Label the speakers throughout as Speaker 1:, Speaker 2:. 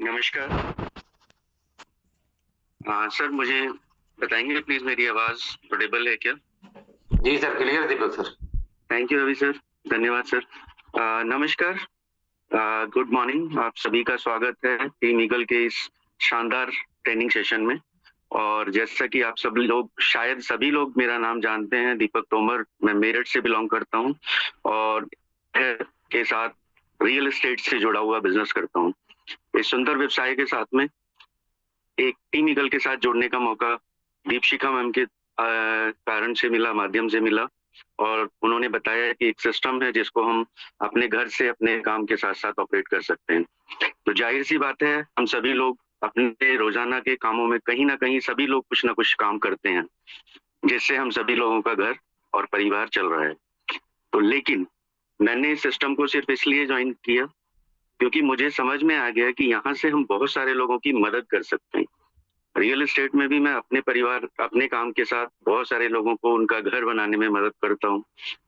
Speaker 1: नमस्कार। सर मुझे बताएँगे प्लीज़ मेरी आवाज़ ऑडिबल है क्या?
Speaker 2: जी sir, clear Deepak sir.
Speaker 1: Thank you Ravi sir, धन्यवाद सर। नमस्कार, गुड मॉर्निंग आप सभी का स्वागत है टीम ईगल के इस शानदार ट्रेनिंग सेशन में। और जैसा कि आप सभी लोग शायद सभी लोग मेरा नाम जानते हैं दीपक तोमर, मैं मेरठ से बिलॉन्ग करता हूँ और के साथ रियल एस्टेट से जुड़ा हुआ बिज़नेस करता हूँ। इस सुंदर व्यवसाय के साथ में एक टीम ईगल के साथ जुड़ने का मौका दीपशिखा मैम के कारण से मिला, माध्यम से मिला और उन्होंने बताया कि एक सिस्टम है जिसको हम अपने घर से अपने काम के साथ-साथ ऑपरेट कर सकते हैं। तो ज़ाहिर-सी बात है, हम सभी लोग अपने रोज़ाना के कामों में कहीं न कहीं सभी लोग कुछ न कुछ काम करते हैं, जिससे हम सभी लोगों का घर और परिवार चल रहा है। तो लेकिन मैंने इस सिस्टम को सिर्फ़ इसलिए जॉइन किया, क्योंकि मुझे समझ में आ गया कि यहाँ से हम बहुत सारे लोगों की मदद कर सकते हैं। रियल एस्टेट में भी मैं अपने परिवार, अपने काम के साथ बहुत सारे लोगों को उनका घर बनाने में मदद करता हूँ।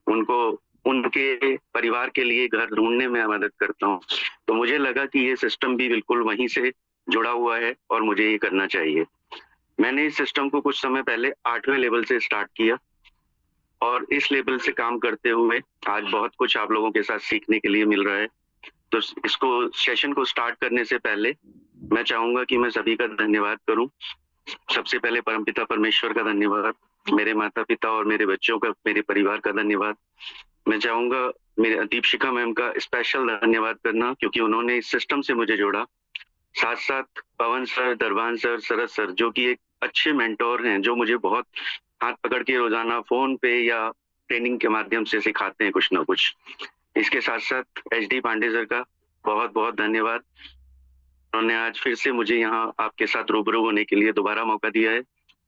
Speaker 1: उनको उनके परिवार के लिए घर ढूँढने में मदद करता हूँ। तो मुझे लगा कि ये सिस्टम भी बिल्कुल वहीं से जुड़ा हुआ है और मुझे ये करना चाहिए। मैंने इस सिस्टम को कुछ समय पहले 8वें लेवल से स्टार्ट किया और इस लेवल से काम करते हुए आज बहुत कुछ आप लोगों के साथ सीखने के लिए मिल रहा है। तो इसको सेशन को स्टार्ट करने से पहले मैं चाहूँगा कि मैं सभी का धन्यवाद करूँ। सबसे पहले परमपिता परमेश्वर का धन्यवाद, मेरे माता-पिता और मेरे बच्चों का, मेरे परिवार का धन्यवाद। मैं चाहूँगा मेरे दीपशिखा मैम का स्पेशल धन्यवाद करना क्योंकि उन्होंने इस सिस्टम से मुझे जोड़ा। साथ-साथ पवन सर, दरबान सर, शरद सर जो कि एक अच्छे मेंटर हैं, जो मुझे बहुत हाथ पकड़ के रोज़ाना फ़ोन पे या ट्रेनिंग के माध्यम से सिखाते हैं कुछ न कुछ। इसके साथ-साथ एचडी पांडे सर का बहुत-बहुत धन्यवाद। उन्होंने आज फिर से मुझे यहाँ आपके साथ रूबरू होने के लिए दोबारा मौका दिया है।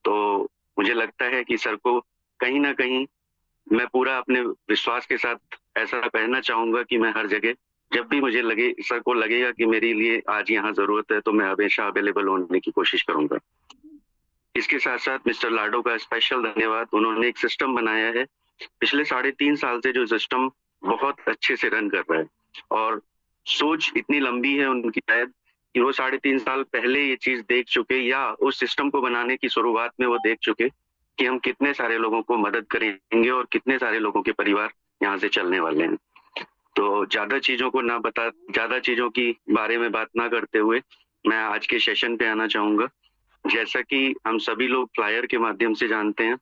Speaker 1: तो मुझे लगता है कि सर को कहीं न कहीं मैं पूरा अपने विश्वास के साथ ऐसा कहना चाहूँगा कि मैं हर जगह जब भी मुझे लगे सर को लगेगा कि मेरे लिए आज यहाँ ज़रूरत है, तो मैं हमेशा अवेलेबल होने की कोशिश करूँगा। इसके साथ-साथ मिस्टर लाडो का स्पेशल धन्यवाद। उन्होंने एक सिस्टम बनाया है, पिछले साढ़े 3 साल से जो सिस्टम बहुत अच्छे से रन कर रहा है और सोच इतनी लंबी है उनकी शायद कि वो साढ़े 3 साल पहले ये चीज़ देख चुके या उस सिस्टम को बनाने की शुरुआत में वो देख चुके कि हम कितने सारे लोगों को मदद करेंगे और कितने सारे लोगों के परिवार यहाँ से चलने वाले हैं। तो ज़्यादा चीज़ों की बारे में बात ना करते हुए मैं आज के सेशन पे आना चाहूँगा। जैसा कि हम सभी लोग फ्लायर के माध्यम से जानते हैं,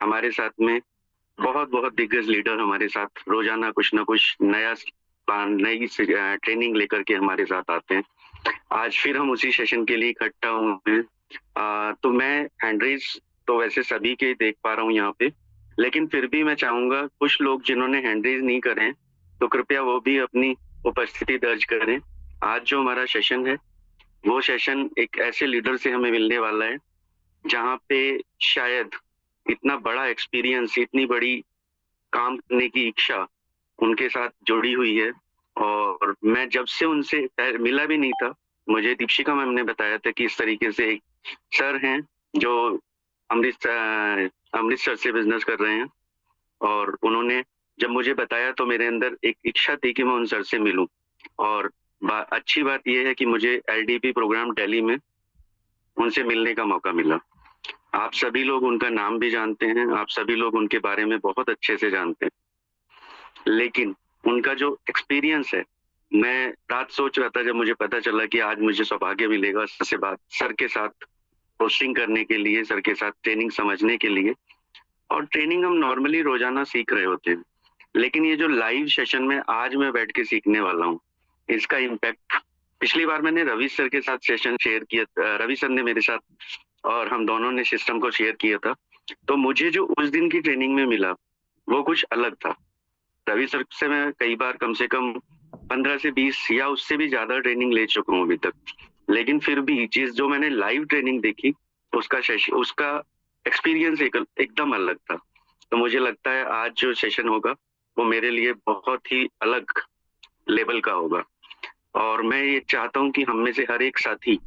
Speaker 1: हमारे साथ में बहुत-बहुत दिग्गज लीडर हमारे साथ रोज़ाना कुछ न कुछ नया प्लान, ट्रेनिंग लेकर के हमारे साथ आते हैं। आज फिर हम उसी सेशन के लिए इकट्ठा हुए हैं। तो मैं हैंड-रेज़ तो वैसे सभी के देख पा रहा हूँ यहाँ पे, लेकिन फिर भी मैं चाहूँगा कुछ लोग जिन्होंने हैंड-रेज़ नहीं करे हैं, तो कृपया वो भी अपनी उपस्थिति दर्ज करें। आज जो हमारा सेशन है, वो सेशन एक ऐसे लीडर से हमें मिलने वाला है, जहाँ पे शायद इतना बड़ा एक्सपीरियंस, इतनी बड़ी काम करने की इच्छा उनके साथ जुड़ी हुई है और मैं जब से उनसे मिला भी नहीं था, मुझे दीपशिखा मैम ने बताया था कि इस तरीके से एक सर हैं जो अमृतसर से बिज़नेस कर रहे हैं और उन्होंने जब मुझे बताया तो मेरे अंदर एक इच्छा थी कि मैं उन सर से मिलूँ और अच्छी बात ये है कि मुझे एलडीपी प्रोग्राम दिल्ली में उनसे मिलने का मौका मिला। आप सभी लोग उनका नाम भी जानते हैं, आप सभी लोग उनके बारे में बहुत अच्छे से जानते हैं। लेकिन उनका जो एक्सपीरियंस है, मैं रात सोच रहा था जब मुझे पता चला कि आज मुझे सौभाग्य मिलेगा सर के साथ पोस्टिंग करने के लिए, सर के साथ ट्रेनिंग समझने के लिए और ट्रेनिंग हम नॉर्मली रोज़ाना सीख रहे होते हैं। लेकिन ये जो लाइव सेशन में आज मैं बैठ के सीखने वाला हूँ, इसका इम्पैक्ट पिछली बार मैंने रवि सर के साथ सेशन शेयर किया रवि सर ने मेरे साथ और हम दोनों ने सिस्टम को शेयर किया था। तो मुझे जो उस दिन की ट्रेनिंग में मिला, वो कुछ अलग था। रवि सर से मैं कई बार कम से कम 15 से 20 या उससे भी ज़्यादा ट्रेनिंग ले चुका हूँ अभी तक। लेकिन फिर भी चीज़ जो मैंने लाइव ट्रेनिंग देखी, उसका एक्सपीरियंस एकदम अलग था। तो मुझे लगता है आज जो सेशन होगा, वो मेरे लिए बहुत ही अलग लेवल का होगा और मैं ये चाहता हूँ कि हम में से हर एक साथी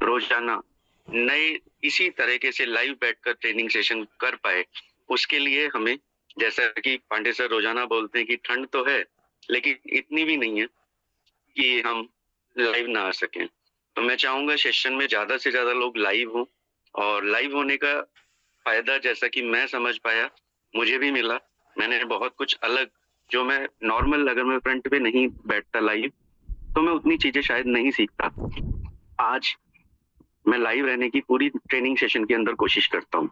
Speaker 1: रोज़ाना नए इसी तरीके से लाइव बैठकर ट्रेनिंग सेशन कर पाए। उसके लिए हमें जैसा कि पांडे सर रोज़ाना बोलते हैं कि ठंड तो है, लेकिन इतनी भी नहीं है कि हम लाइव ना आ सकें। तो मैं चाहूंगा सेशन में ज्यादा से ज्यादा लोग लाइव हों, और लाइव होने का फायदा जैसा कि मैं समझ पाया, मुझे भी मिला। मैंने बहुत कुछ अलग, जो मैं नॉर्मल, अगर मैं फ्रंट पे नहीं बैठता लाइव तो मैं उतनी चीजें शायद नहीं सीखता। आज मैं लाइव रहने की पूरी ट्रेनिंग सेशन के अंदर कोशिश करता हूँ।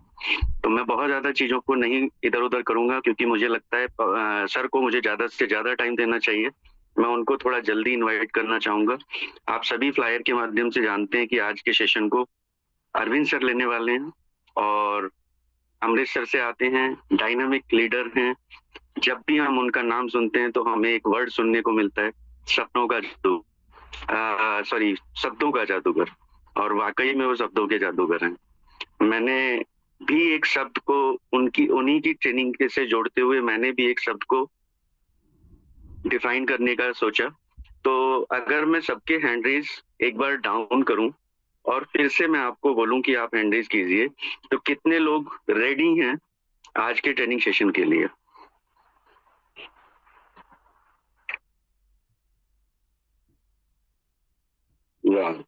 Speaker 1: तो मैं बहुत ज्यादा चीजों को नहीं इधर उधर करूंगा, क्योंकि मुझे लगता है सर को मुझे ज्यादा से ज्यादा टाइम देना चाहिए। मैं उनको थोड़ा जल्दी इनवाइट करना चाहूंगा। आप सभी फ्लायर के माध्यम से जानते हैं कि आज के सेशन को अरविंद सर लेने वाले हैं, और अमृतसर से आते हैं, डायनामिक लीडर हैं। जब भी हम उनका नाम सुनते हैं तो हमें एक वर्ड सुनने को मिलता है, सपनों का जादू, सॉरी, शब्दों का जादूगर। और वाकई में वो शब्दों के जादूगर हैं। मैंने भी एक शब्द को उन्हीं की ट्रेनिंग के से जोड़ते हुए मैंने भी एक शब्द को डिफाइन करने का सोचा। तो अगर मैं सबके हैंड रेज एक बार डाउन करूं और फिर से मैं आपको बोलूं कि आप हैंड रेज कीजिए, तो कितने लोग रेडी हैं आज के ट्रेनिंग सेशन के लिए? वाह,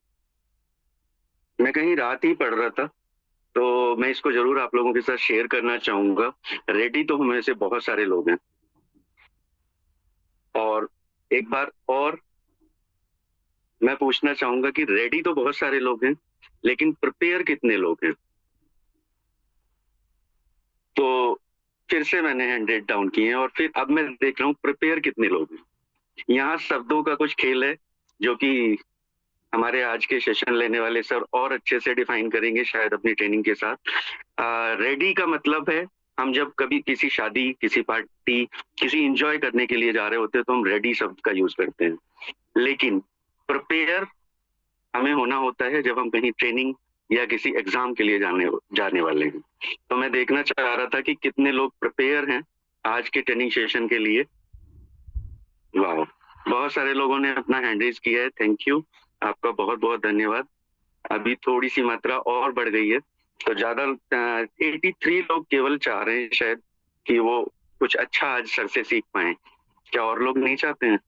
Speaker 1: मैं कहीं रात ही पढ़ रहा था, तो मैं इसको जरूर आप लोगों के साथ शेयर करना चाहूंगा। रेडी तो हमें से बहुत सारे लोग हैं, और एक बार और मैं पूछना चाहूंगा कि रेडी तो बहुत सारे लोग हैं, लेकिन प्रिपेयर कितने लोग हैं? तो फिर से मैंने 100 डाउन किए हैं, और फिर अब मैं देख रहा हूँ प्रिपेयर कितने लोग हैं। यहाँ शब्दों का कुछ खेल है, जो कि हमारे आज के सेशन लेने वाले सर और अच्छे से डिफाइन करेंगे शायद अपनी ट्रेनिंग के साथ। रेडी का मतलब है, हम जब कभी किसी शादी, किसी पार्टी, किसी एंजॉय करने के लिए जा रहे होते हैं तो हम रेडी शब्द का यूज करते हैं। लेकिन प्रिपेयर हमें होना होता है जब हम कहीं ट्रेनिंग या किसी एग्जाम के लिए जाने वाले हैं। तो मैं देखना चाह रहा था कि कितने लोग प्रिपेयर हैं आज के ट्रेनिंग सेशन के लिए। वाह, बहुत सारे लोगों ने अपना हैंड रेज किया है, थैंक यू, आपका बहुत बहुत धन्यवाद। अभी थोड़ी सी मात्रा और बढ़ गई है, तो ज्यादा 83 लोग केवल चाह रहे हैं शायद कि वो कुछ अच्छा आज सर से सीख पाए। क्या और लोग नहीं चाहते हैं?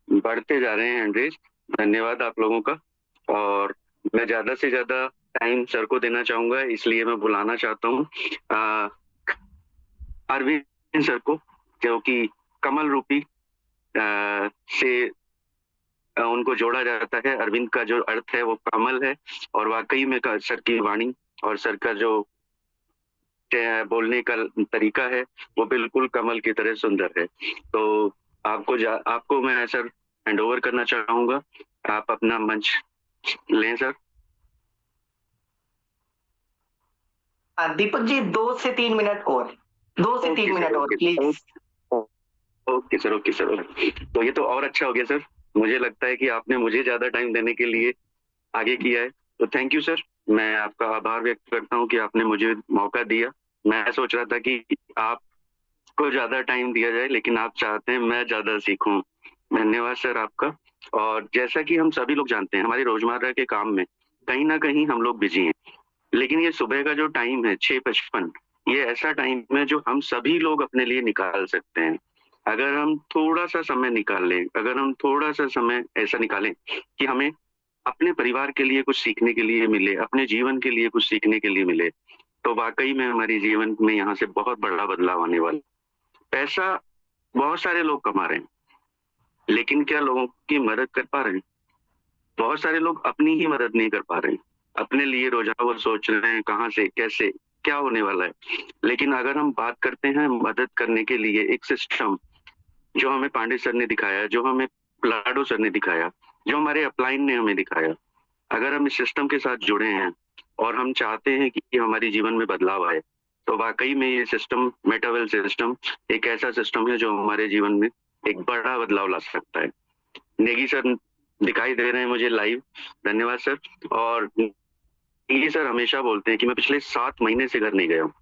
Speaker 1: बढ़ते जा रहे हैं हैंड रेज, धन्यवाद आप लोगों का। और मैं ज्यादा से ज्यादा टाइम सर को देना चाहूंगा, इसलिए मैं बुलाना चाहता हूँ अरविंद सर को, जो कि कमल रूपी से उनको जोड़ा जाता है। अरविंद का जो अर्थ है वो कमल है, और वाकई में सर की वाणी और सर का जो बोलने का तरीका है वो बिल्कुल कमल की तरह सुंदर है। तो आपको मैं सर हैंड ओवर करना चाहूंगा, आप अपना मंच लें सर।
Speaker 3: दीपक जी 2 से 3 मिनट और, 2 से 3 मिनट और please.
Speaker 1: Okay sir, okay sir. तो ये तो और अच्छा हो गया सर, मुझे लगता है कि आपने मुझे ज्यादा टाइम देने के लिए आगे किया है, तो थैंक यू सर। मैं आपका आभार व्यक्त करता हूँ कि आपने मुझे मौका दिया। मैं सोच रहा था कि आपको ज्यादा टाइम दिया जाए, लेकिन आप चाहते हैं मैं ज्यादा सीखूं। धन्यवाद सर आपका। और जैसा कि हम सभी लोग जानते हैं, हमारे रोजमर्रा के काम में कहीं ना कहीं हम लोग बिजी हैं, लेकिन ये सुबह का जो टाइम है 6:55, ये ऐसा टाइम है जो हम सभी लोग अपने लिए निकाल सकते हैं। अगर हम थोड़ा सा समय निकाल लें, अगर हम थोड़ा सा समय ऐसा निकालें कि हमें अपने परिवार के लिए कुछ सीखने के लिए मिले, अपने जीवन के लिए कुछ सीखने के लिए मिले, तो वाकई में हमारे जीवन में यहाँ से बहुत बड़ा बदलाव आने वाला। पैसा बहुत सारे लोग कमा रहे हैं, लेकिन क्या लोगों की मदद कर पा रहे हैं? बहुत सारे लोग अपनी ही मदद नहीं कर पा रहे हैं, अपने लिए रोजाना वो सोच रहे हैं कहाँ से, कैसे, क्या होने वाला है। लेकिन अगर हम बात करते हैं मदद करने के लिए एक सिस्टम, जो हमें पांडे सर ने दिखाया, जो हमें प्लाडो सर ने दिखाया, जो हमारे अपलाइन ने हमें दिखाया, अगर हम इस सिस्टम के साथ जुड़े हैं और हम चाहते हैं कि हमारे जीवन में बदलाव आए, तो वाकई में ये सिस्टम, मेटावेल सिस्टम, एक ऐसा सिस्टम है जो हमारे जीवन में एक बड़ा बदलाव ला सकता है। नेगी सर दिखाई दे रहे हैं मुझे लाइव, धन्यवाद सर। और नेगी सर हमेशा बोलते हैं कि मैं पिछले 7 महीने से घर नहीं गया हूँ।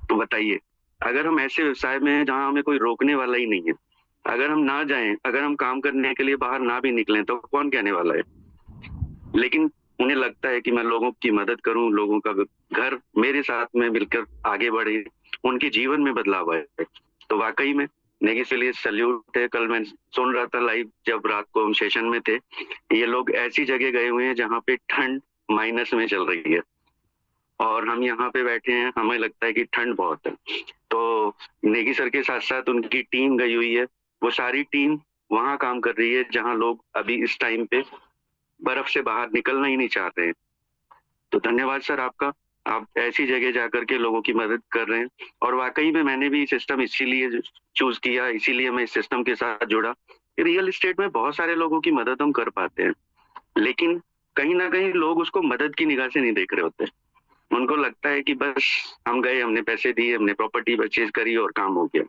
Speaker 1: तो बताइए, अगर हम ऐसे व्यवसाय में हैं जहाँ हमें कोई रोकने वाला ही नहीं है, अगर हम ना जाएं, अगर हम काम करने के लिए बाहर ना भी निकलें, तो कौन कहने वाला है? लेकिन उन्हें लगता है कि मैं लोगों की मदद करूं, लोगों का घर मेरे साथ में मिलकर आगे बढ़े, उनके जीवन में बदलाव आए। तो वाकई में नेगी के लिए सल्यूट है। कल मैं सुन रहा था लाइव, जब रात को हम सेशन में थे, ये लोग ऐसी जगह गए हुए हैं जहाँ पे ठंड माइनस में चल रही है और हम यहाँ पे बैठे हैं, हमें लगता है कि ठंड बहुत है। तो नेगी सर के साथ साथ उनकी टीम गई हुई है, वो सारी टीम वहां काम कर रही है जहां लोग अभी इस टाइम पे बर्फ से बाहर निकलना ही नहीं चाहते हैं। तो धन्यवाद सर आपका, आप ऐसी जगह जाकर के लोगों की मदद कर रहे हैं। और वाकई में मैंने भी सिस्टम इसीलिए चूज किया, इसीलिए मैं इस सिस्टम के साथ जुड़ा। रियल एस्टेट में बहुत सारे लोगों की मदद हम कर पाते हैं, लेकिन कहीं ना कहीं लोग उसको मदद की निगाह से नहीं देख रहे होते। उनको लगता है कि बस हम गए, हमने पैसे दिए, हमने प्रॉपर्टी परचेज करी और काम हो गया।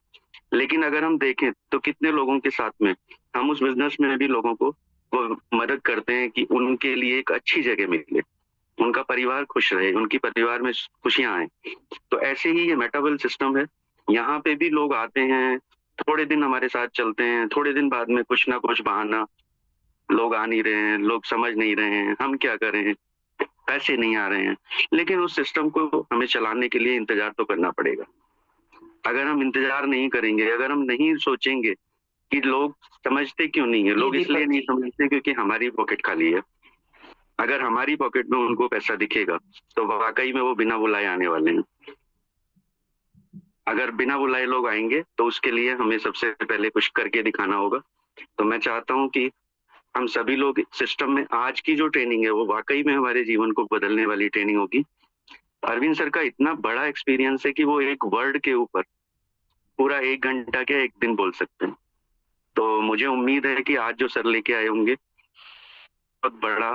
Speaker 1: लेकिन अगर हम देखें तो कितने लोगों के साथ में हम उस बिजनेस में भी लोगों को वो मदद करते हैं कि उनके लिए एक अच्छी जगह मिले, उनका परिवार खुश रहे, उनकी परिवार में खुशियां आए। तो ऐसे ही ये मेटावर्ल्ड सिस्टम है, यहाँ पे भी लोग आते हैं, थोड़े दिन हमारे साथ चलते हैं, थोड़े दिन बाद में कुछ ना कुछ बहाना, लोग आ नहीं रहे हैं, लोग समझ नहीं रहे हैं, हम क्या करें, पैसे नहीं आ रहे हैं। लेकिन उस सिस्टम को हमें चलाने के लिए इंतजार तो करना पड़ेगा। अगर हम इंतजार नहीं करेंगे, अगर हम नहीं सोचेंगे कि लोग समझते क्यों नहीं है, लोग इसलिए नहीं समझते क्योंकि हमारी पॉकेट खाली है। अगर हमारी पॉकेट में उनको पैसा दिखेगा तो वाकई में वो बिना बुलाए आने वाले हैं। अगर बिना बुलाए लोग आएंगे तो उसके लिए हमें सबसे पहले कुछ करके दिखाना होगा। तो मैं चाहता हूं कि हम सभी लोग सिस्टम में, आज की जो ट्रेनिंग है वो वाकई में हमारे जीवन को बदलने वाली ट्रेनिंग होगी। अरविंद सर का इतना बड़ा एक्सपीरियंस है कि वो एक वर्ड के ऊपर पूरा 1 घंटा क्या 1 दिन बोल सकते हैं। तो मुझे उम्मीद है कि आज जो सर लेके आए होंगे बहुत बड़ा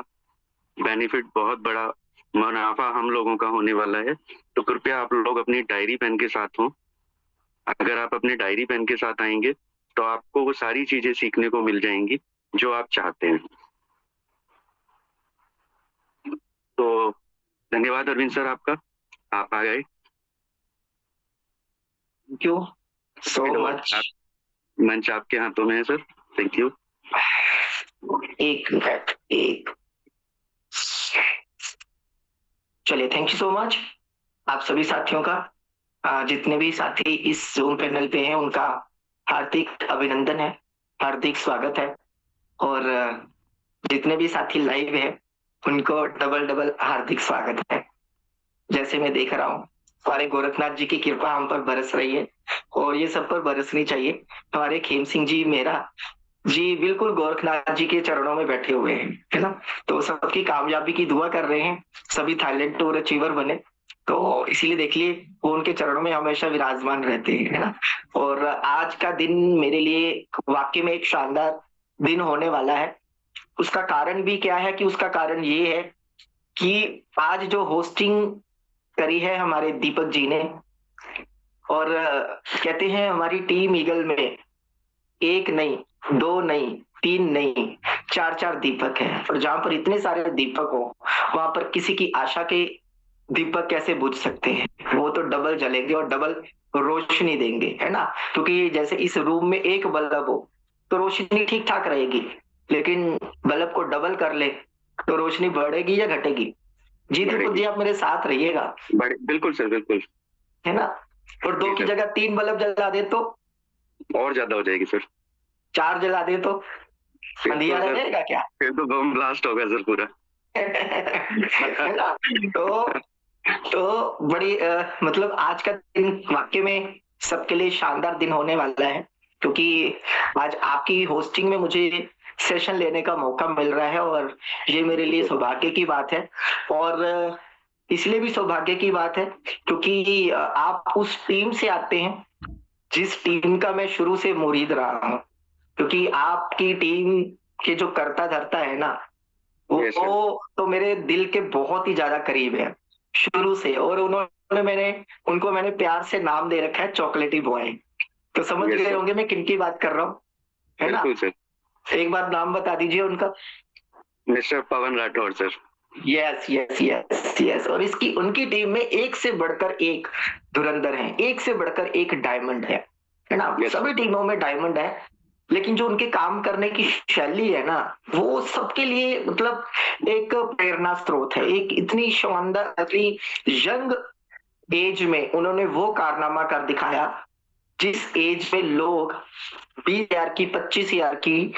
Speaker 1: बेनिफिट, बहुत बड़ा मुनाफा हम लोगों का होने वाला है। तो कृपया आप लोग अपनी डायरी पेन के साथ हों। अगर आप अपने डायरी पेन के साथ आएंगे तो आपको वो सारी चीजें सीखने को मिल जाएंगी जो आप चाहते हैं। तो धन्यवाद अरविंद सर आपका, आप आ गए।
Speaker 3: Thank you so much.
Speaker 1: मंच आपके हाथों में है सर, थैंक यू।
Speaker 3: एक मिनट, एक, चलिए, थैंक यू सो मच आप सभी साथियों का। जितने भी साथी इस जूम पैनल पे हैं उनका हार्दिक अभिनंदन है, हार्दिक स्वागत है। और जितने भी साथी लाइव है उनको डबल डबल हार्दिक स्वागत है। जैसे मैं देख रहा हूँ हमारे गोरखनाथ जी की कृपा हम पर बरस रही है और ये सब पर बरसनी चाहिए। हमारे खेम सिंह जी मेरा जी बिल्कुल गोरखनाथ जी के चरणों में बैठे हुए हैं, है ना। तो सबकी कामयाबी की दुआ कर रहे हैं, सभी थाईलैंड टूर अचीवर बने। तो इसीलिए देख लिए वो उनके चरणों में हमेशा विराजमान रहते हैं, है ना। और आज का दिन मेरे लिए वाकई में एक शानदार दिन होने वाला है। उसका कारण भी क्या है कि उसका कारण ये है कि आज जो होस्टिंग करी है हमारे दीपक जी ने, और कहते हैं हमारी टीम ईगल में एक नहीं, दो नहीं, तीन नहीं, चार चार दीपक हैं। और जहां पर इतने सारे दीपक हो वहां पर किसी की आशा के दीपक कैसे बुझ सकते हैं। वो तो डबल जलेंगे और डबल रोशनी देंगे, है ना। क्योंकि जैसे इस रूम में एक बल्ब हो तो रोशनी ठीक ठाक रहेगी, लेकिन बल्ब को डबल कर ले तो रोशनी बढ़ेगी या घटेगी। जी दीपक जी, आप मेरे साथ रहिएगा।
Speaker 1: बिल्कुल सर, बिल्कुल,
Speaker 3: है ना। और 2 की जगह 3 बल्ब जला दे तो
Speaker 1: और ज्यादा हो जाएगी सर।
Speaker 3: 4 जला दे तो अंधियारा रहेगा क्या?
Speaker 1: फिर तो बम ब्लास्ट होगा सर पूरा।
Speaker 3: है ना। तो बड़ी मतलब आज का दिन वाकई में सबके लिए शानदार दिन होने वाला है, क्योंकि आज आपकी होस्टिंग में मुझे सेशन लेने का मौका मिल रहा है और ये मेरे लिए सौभाग्य की बात है। और इसलिए भी सौभाग्य की बात है क्योंकि आप उस टीम से आते हैं जिस टीम का मैं शुरू से मुरीद रहा हूँ। क्योंकि आपकी टीम के जो करता धरता है ना, वो तो मेरे दिल के बहुत ही ज्यादा करीब है शुरू से। और उनको मैंने प्यार से नाम दे रखा है चॉकलेटी बॉय। तो समझ गए होंगे मैं किनकी बात कर रहा हूँ, है ना। एक बार नाम बता दीजिए उनका।
Speaker 1: Mister Pawan Rathore sir.
Speaker 3: Yes yes yes yes. और उनकी टीम में एक से बढ़कर एक धुरंधर है, एक से बढ़कर एक डायमंड है ना। सभी टीमों में डायमंड है, लेकिन जो उनके काम करने की शैली है ना, वो सबके लिए मतलब एक प्रेरणा स्रोत है। एक इतनी शानदार, इतनी यंग एज में उन्होंने वो कारनामा कर दिखाया जिस एज में लोग 20,000 की 25,000 की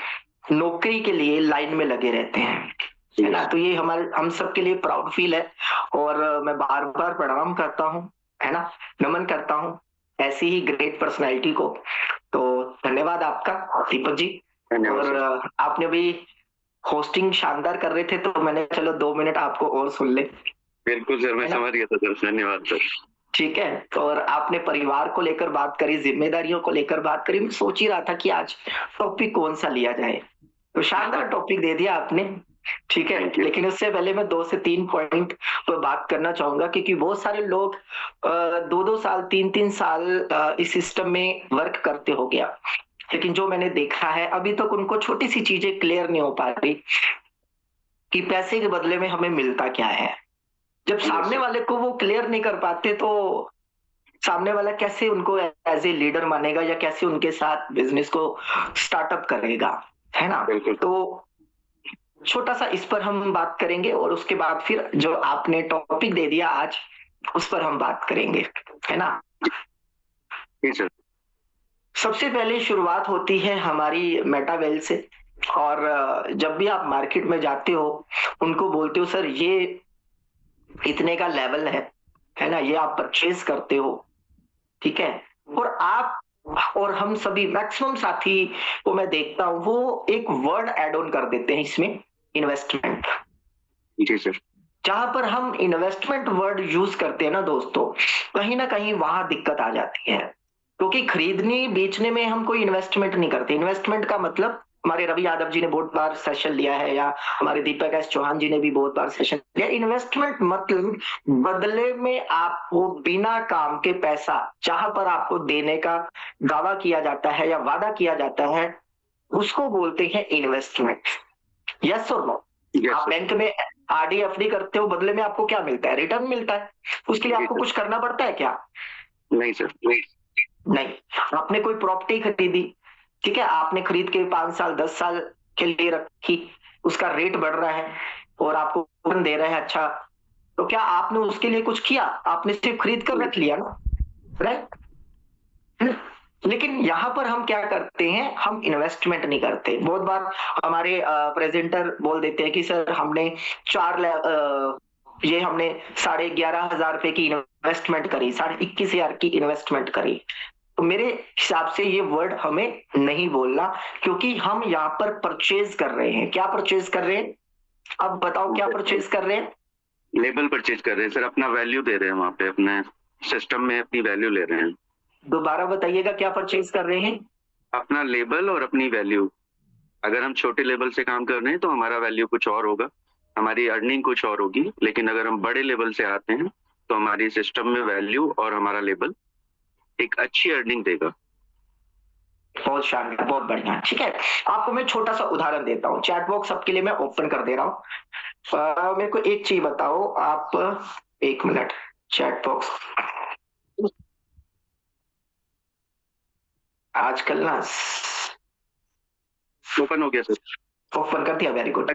Speaker 3: नौकरी के लिए लाइन में लगे रहते हैं, है ना। तो ये हम सब के लिए प्राउड फील है और मैं बार बार प्रणाम करता हूँ, है ना, नमन करता हूँ ऐसी ही ग्रेट पर्सनैलिटी को। तो धन्यवाद आपका दीपक जी। और आपने भी होस्टिंग शानदार कर रहे थे, तो मैंने चलो 2 मिनट आपको और सुन ले।
Speaker 1: बिल्कुल सर, मैं समझ गया था सर, धन्यवाद सर।
Speaker 3: ठीक है, तो और आपने परिवार को लेकर बात करी, जिम्मेदारियों को लेकर बात करी। मैं सोच ही रहा था कि आज टॉपिक कौन सा लिया जाए, तो शानदार टॉपिक दे दिया आपने। ठीक है, लेकिन उससे पहले मैं 2 से 3 पॉइंट पर बात करना चाहूंगा, क्योंकि बहुत सारे लोग 2-2 साल 3-3 साल इस सिस्टम में वर्क करते हो गया, लेकिन जो मैंने देखा है अभी तक उनको छोटी सी चीजें क्लियर नहीं हो पा रही कि पैसे के बदले में हमें मिलता क्या है। जब सामने वाले को वो क्लियर नहीं कर पाते, तो सामने वाला कैसे उनको एज ए लीडर मानेगा या कैसे उनके साथ बिजनेस को स्टार्टअप करेगा, है ना। तो छोटा सा इस पर हम बात करेंगे और उसके बाद फिर जो आपने टॉपिक दे दिया आज उस पर हम बात करेंगे, है ना। सबसे पहले शुरुआत होती है हमारी मेटावेल से, और जब भी आप मार्केट में जाते हो उनको बोलते हो सर ये इतने का लेवल है ना, ये आप परचेज करते हो, ठीक है। और आप और हम सभी मैक्सिमम साथी को मैं देखता हूं वो एक वर्ड एड ऑन कर देते हैं इसमें, इन्वेस्टमेंट।
Speaker 1: जी सर।
Speaker 3: जहां पर हम इन्वेस्टमेंट वर्ड यूज करते हैं ना दोस्तों, कहीं ना कहीं वहां दिक्कत आ जाती है, क्योंकि खरीदने बेचने में हम कोई इन्वेस्टमेंट नहीं करते। इन्वेस्टमेंट का मतलब, हमारे रवि यादव जी ने बहुत बार सेशन लिया है, या हमारे दीपक एस चौहान जी ने भी बहुत बार सेशन लिया। इन्वेस्टमेंट मतलब बदले में आपको बिना काम के पैसा, जहां पर आपको देने का दावा किया जाता है या वादा किया जाता है, उसको बोलते हैं इन्वेस्टमेंट। यस और नो? आप बैंक में आरडी एफडी करते हो, बदले में आपको क्या मिलता है? रिटर्न मिलता है। उसके लिए आपको कुछ करना पड़ता है क्या?
Speaker 1: नहीं सर,
Speaker 3: नहीं। आपने कोई प्रॉपर्टी खरीदी, ठीक है, आपने खरीद के 5 साल 10 साल के लिए रखी, उसका रेट बढ़ रहा है और आपको रिटर्न दे रहा है अच्छा, तो क्या आपने उसके लिए कुछ किया? आपने सिर्फ खरीद कर रख लिया ना, राइट। लेकिन यहाँ पर हम क्या करते हैं, हम इन्वेस्टमेंट नहीं करते। बहुत बार हमारे प्रेजेंटर बोल देते हैं कि सर हमने हमने 11,500 रुपए की इन्वेस्टमेंट करी, 21,500 की इन्वेस्टमेंट करी। तो मेरे हिसाब से ये वर्ड हमें नहीं बोलना, क्योंकि हम यहाँ पर परचेज कर रहे हैं। क्या परचेज कर रहे हैं? अब बताओ क्या परचेज कर रहे हैं?
Speaker 1: लेबल परचेज कर रहे हैं सर, अपना वैल्यू दे रहे हैं, वहां पे अपने सिस्टम में अपनी वैल्यू ले रहे हैं।
Speaker 3: दोबारा बताइएगा, क्या परचेज कर रहे हैं?
Speaker 1: अपना लेबल और अपनी वैल्यू। अगर हम छोटे लेवल से काम कर रहे हैं तो हमारा वैल्यू कुछ और होगा, हमारी अर्निंग कुछ और होगी। लेकिन अगर हम बड़े लेवल से आते हैं तो हमारी सिस्टम में वैल्यू और हमारा लेबल एक अच्छी अर्निंग देगा।
Speaker 3: बहुत शानदार, बहुत बढ़िया। ठीक है, आपको मैं छोटा सा उदाहरण देता हूँ। चैट बॉक्स सबके लिए मैं ओपन कर दे रहा हूँ। मेरे को एक चीज बताओ आप, 1 मिनट। चैट बॉक्स आजकल ना
Speaker 1: ओपन हो गया सर,
Speaker 3: ओपन कर दिया, very good,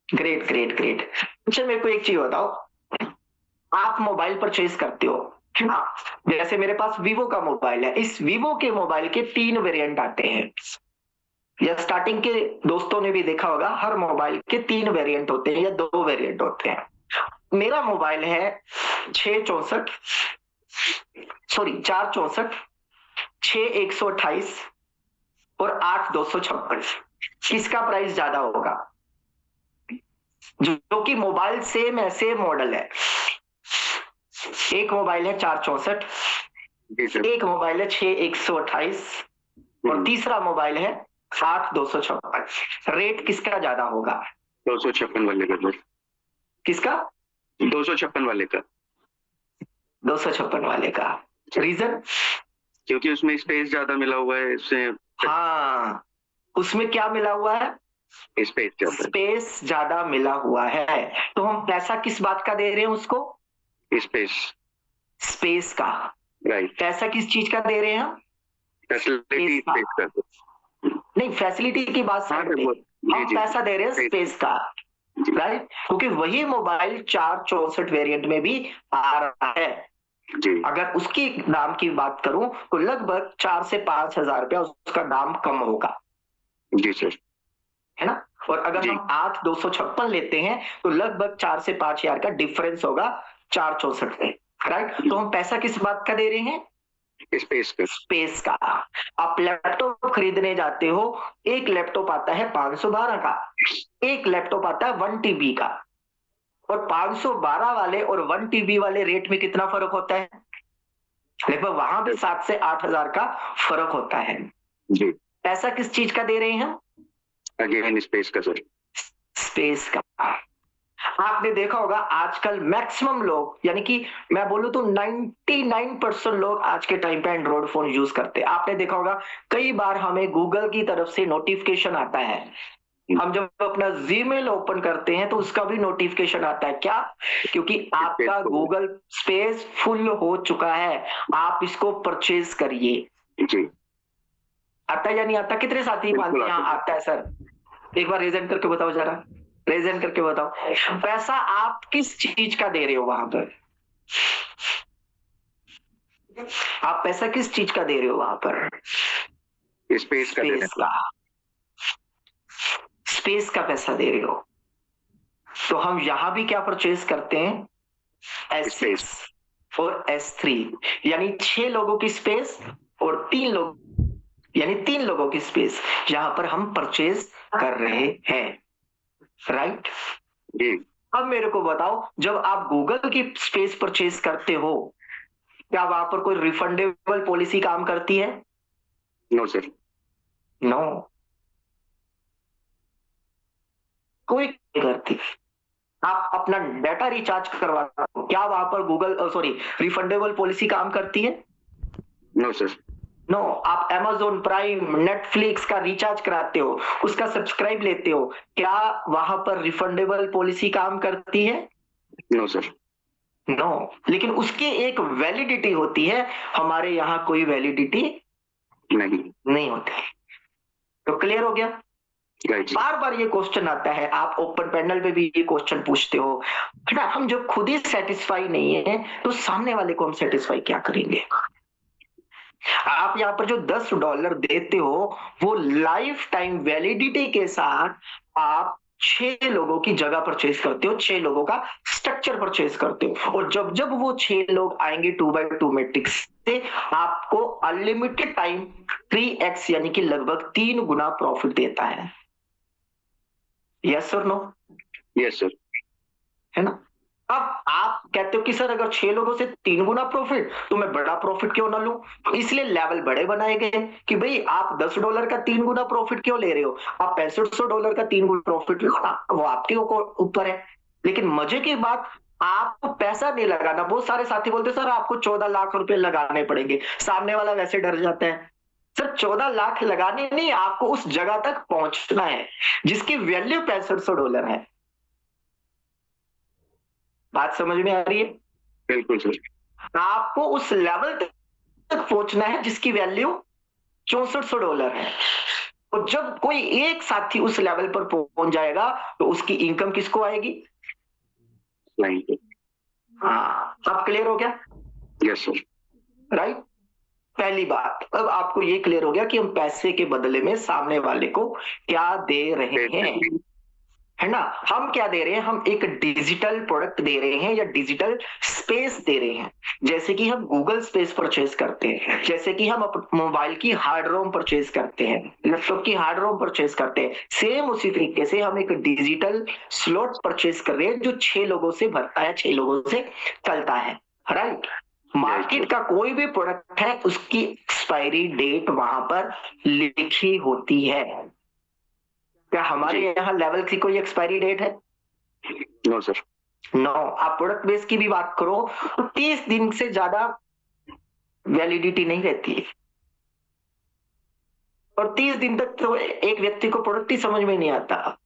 Speaker 3: great great great. अच्छा मेरे को एक चीज बताओ, आप मोबाइल परचेज करते हो, जैसे मेरे पास वीवो का मोबाइल है, इस वीवो के मोबाइल के 3 वेरिएंट आते हैं, या स्टार्टिंग के दोस्तों ने भी देखा होगा, हर मोबाइल के 3 वेरिएंट होते हैं या 2 वेरिएंट होते हैं। मेरा मोबाइल है 464, 6,128 और 8,256। किसका प्राइस ज्यादा होगा? जो कि मोबाइल सेम है, सेम मॉडल है। एक मोबाइल है 464, एक मोबाइल है 6,128 और तीसरा मोबाइल है 8,256। रेट किसका ज्यादा होगा?
Speaker 1: 256 वाले का।
Speaker 3: किसका?
Speaker 1: 256 वाले का।
Speaker 3: 256 वाले का। रीजन?
Speaker 1: क्योंकि उसमें स्पेस ज्यादा मिला हुआ है इससे।
Speaker 3: हाँ, उसमें क्या मिला हुआ है? स्पेस ज्यादा मिला हुआ है। तो हम पैसा किस बात का दे रहे हैं उसको? स्पेस का।
Speaker 1: राइट।
Speaker 3: पैसा किस चीज का दे रहे हैं हम?
Speaker 1: फैसिलिटी स्पेस का।
Speaker 3: नहीं, फैसिलिटी की बात साइड पे, हम पैसा दे रहे हैं स्पेस का, राइट। क्योंकि वही मोबाइल 464 वेरिएंट में भी आ रहा है,
Speaker 1: जी
Speaker 3: अगर उसकी दाम की बात करूं तो लगभग 4 से 5 हजार रुपया उसका दाम कम होगा,
Speaker 1: जी सर।
Speaker 3: है ना। और अगर
Speaker 1: जी।
Speaker 3: हम 8,256 लेते हैं तो लगभग 4 से 5 हजार का डिफरेंस होगा 464 में, राइट। तो हम पैसा किस बात का दे रहे हैं?
Speaker 1: स्पेस का।
Speaker 3: स्पेस का। आप लैपटॉप खरीदने जाते हो, एक लैपटॉप आता है 512 का, एक लैपटॉप आता है 1 TB का, और 512 वाले और 1 TB वाले रेट में कितना फर्क होता है? लगभग वहां भी 7 से 8 हजार का फर्क होता है।
Speaker 1: जी।
Speaker 3: पैसा किस चीज का दे रहे हैं हम?
Speaker 1: अगेन स्पेस का सर।
Speaker 3: स्पेस का। आपने देखा होगा आजकल मैक्सिमम लोग, यानी कि मैं बोलूं तो 99% लोग आज के टाइम पे एंड्रॉइड फोन यूज करते हैं। आपने देखा होगा कई बार हमें गूगल की तरफ से नोटिफिकेशन आता है, हम जब अपना जीमेल ओपन करते हैं तो उसका भी नोटिफिकेशन आता है। क्या? क्योंकि आपका गूगल स्पेस फुल हो चुका है, आप इसको परचेज करिए।
Speaker 1: जी।
Speaker 3: आता है या नहीं आता? कितने साथी मानते हैं हाँ आता है सर? एक बार रेजेंट करके बताओ जरा, प्रेजेंट करके बताओ। पैसा आप किस चीज का दे रहे हो वहां पर? आप पैसा किस चीज का दे रहे हो वहां पर?
Speaker 1: स्पेस का दे रहे
Speaker 3: स्पेस का। स्पेस का पैसा दे रहे हो। तो हम यहां भी क्या परचेज करते हैं? S6 और S3, यानी 6 लोगों की स्पेस और 3 लोग, यानी 3 लोगों की स्पेस यहां पर हम परचेज कर रहे हैं, राइट।
Speaker 1: जी।
Speaker 3: अब मेरे को बताओ, जब आप गूगल की स्पेस परचेज करते हो, क्या वहां पर कोई रिफंडेबल पॉलिसी काम करती है?
Speaker 1: No sir.
Speaker 3: नो, कोई नहीं करती। आप अपना डाटा रिचार्ज करवाते हो, क्या वहां पर गूगल सॉरी रिफंडेबल पॉलिसी काम करती है?
Speaker 1: No sir.
Speaker 3: नो। आप Amazon प्राइम, नेटफ्लिक्स का रिचार्ज कराते हो, उसका सब्सक्राइब लेते हो, क्या वहां पर रिफंडेबल पॉलिसी काम करती है?
Speaker 1: No sir.
Speaker 3: नो। लेकिन उसकी एक वैलिडिटी होती है, हमारे यहाँ कोई वैलिडिटी नहीं होती। तो क्लियर हो गया? बार बार ये क्वेश्चन आता है, आप ओपन पैनल पे भी ये क्वेश्चन पूछते हो, है ना। हम जब खुद ही सेटिस्फाई नहीं है तो सामने वाले को हम सेटिस्फाई क्या करेंगे? आप यहाँ पर जो $10 देते हो वो लाइफ टाइम वैलिडिटी के साथ आप 6 लोगों की जगह परचेज करते हो, 6 लोगों का स्ट्रक्चर परचेज करते हो, और जब जब वो 6 लोग आएंगे 2x2 मैट्रिक्स से, आपको अनलिमिटेड टाइम 3x यानी कि लगभग 3 गुना प्रॉफिट देता है। यस और नो?
Speaker 1: Yes sir.
Speaker 3: है ना। अब आप कहते हो कि सर अगर 6 लोगों से 3 गुना प्रॉफिट तो मैं बड़ा प्रॉफिट क्यों ना लूं? तो इसलिए लेवल बड़े बनाए गए कि भाई आप $10 का 3 गुना प्रॉफिट क्यों ले रहे हो? आप $6500 का 3 गुना प्रॉफिट लो ना, वो आपके ऊपर है। लेकिन मजे की बात, आपको पैसा नहीं लगाना। बहुत सारे साथी बोलते सर आपको 14 लाख रुपए लगाने पड़ेंगे, सामने वाला वैसे डर जाता है। सर 14 लाख लगाने नहीं, आपको उस जगह तक पहुंचना है जिसकी वैल्यू $6500 है। बात समझ में आ रही है?
Speaker 1: बिल्कुल सर।
Speaker 3: आपको उस लेवल तक पहुंचना है जिसकी वैल्यू $6400 है। और जब कोई एक साथी उस लेवल पर पहुंच जाएगा तो उसकी इनकम किसको आएगी? हाँ, अब क्लियर हो गया?
Speaker 1: Yes sir.
Speaker 3: राइट। पहली बात, अब आपको ये क्लियर हो गया कि हम पैसे के बदले में सामने वाले को क्या दे रहे हैं, है ना। हम क्या दे रहे हैं? हम एक डिजिटल प्रोडक्ट दे रहे हैं या डिजिटल स्पेस दे रहे हैं। जैसे कि हम गूगल स्पेस परचेज करते हैं, जैसे कि हम मोबाइल की हार्ड रोम परचेज करते हैं, लैपटॉप की हार्ड रोम परचेज करते हैं, सेम उसी तरीके से हम एक डिजिटल स्लॉट परचेज कर रहे हैं जो 6 लोगों से भरता है, 6 लोगों से चलता है, राइट। मार्केट का कोई भी प्रोडक्ट है उसकी एक्सपायरी डेट वहां पर लिखी होती है। क्या हमारे यहाँ लेवल की कोई एक्सपायरी डेट है?
Speaker 1: No sir.
Speaker 3: नो। आप प्रोडक्ट बेस की भी बात करो तो 30 दिन से ज्यादा वैलिडिटी नहीं रहती है, और 30 दिन तक तो एक व्यक्ति को प्रोडक्ट ही समझ में नहीं आता,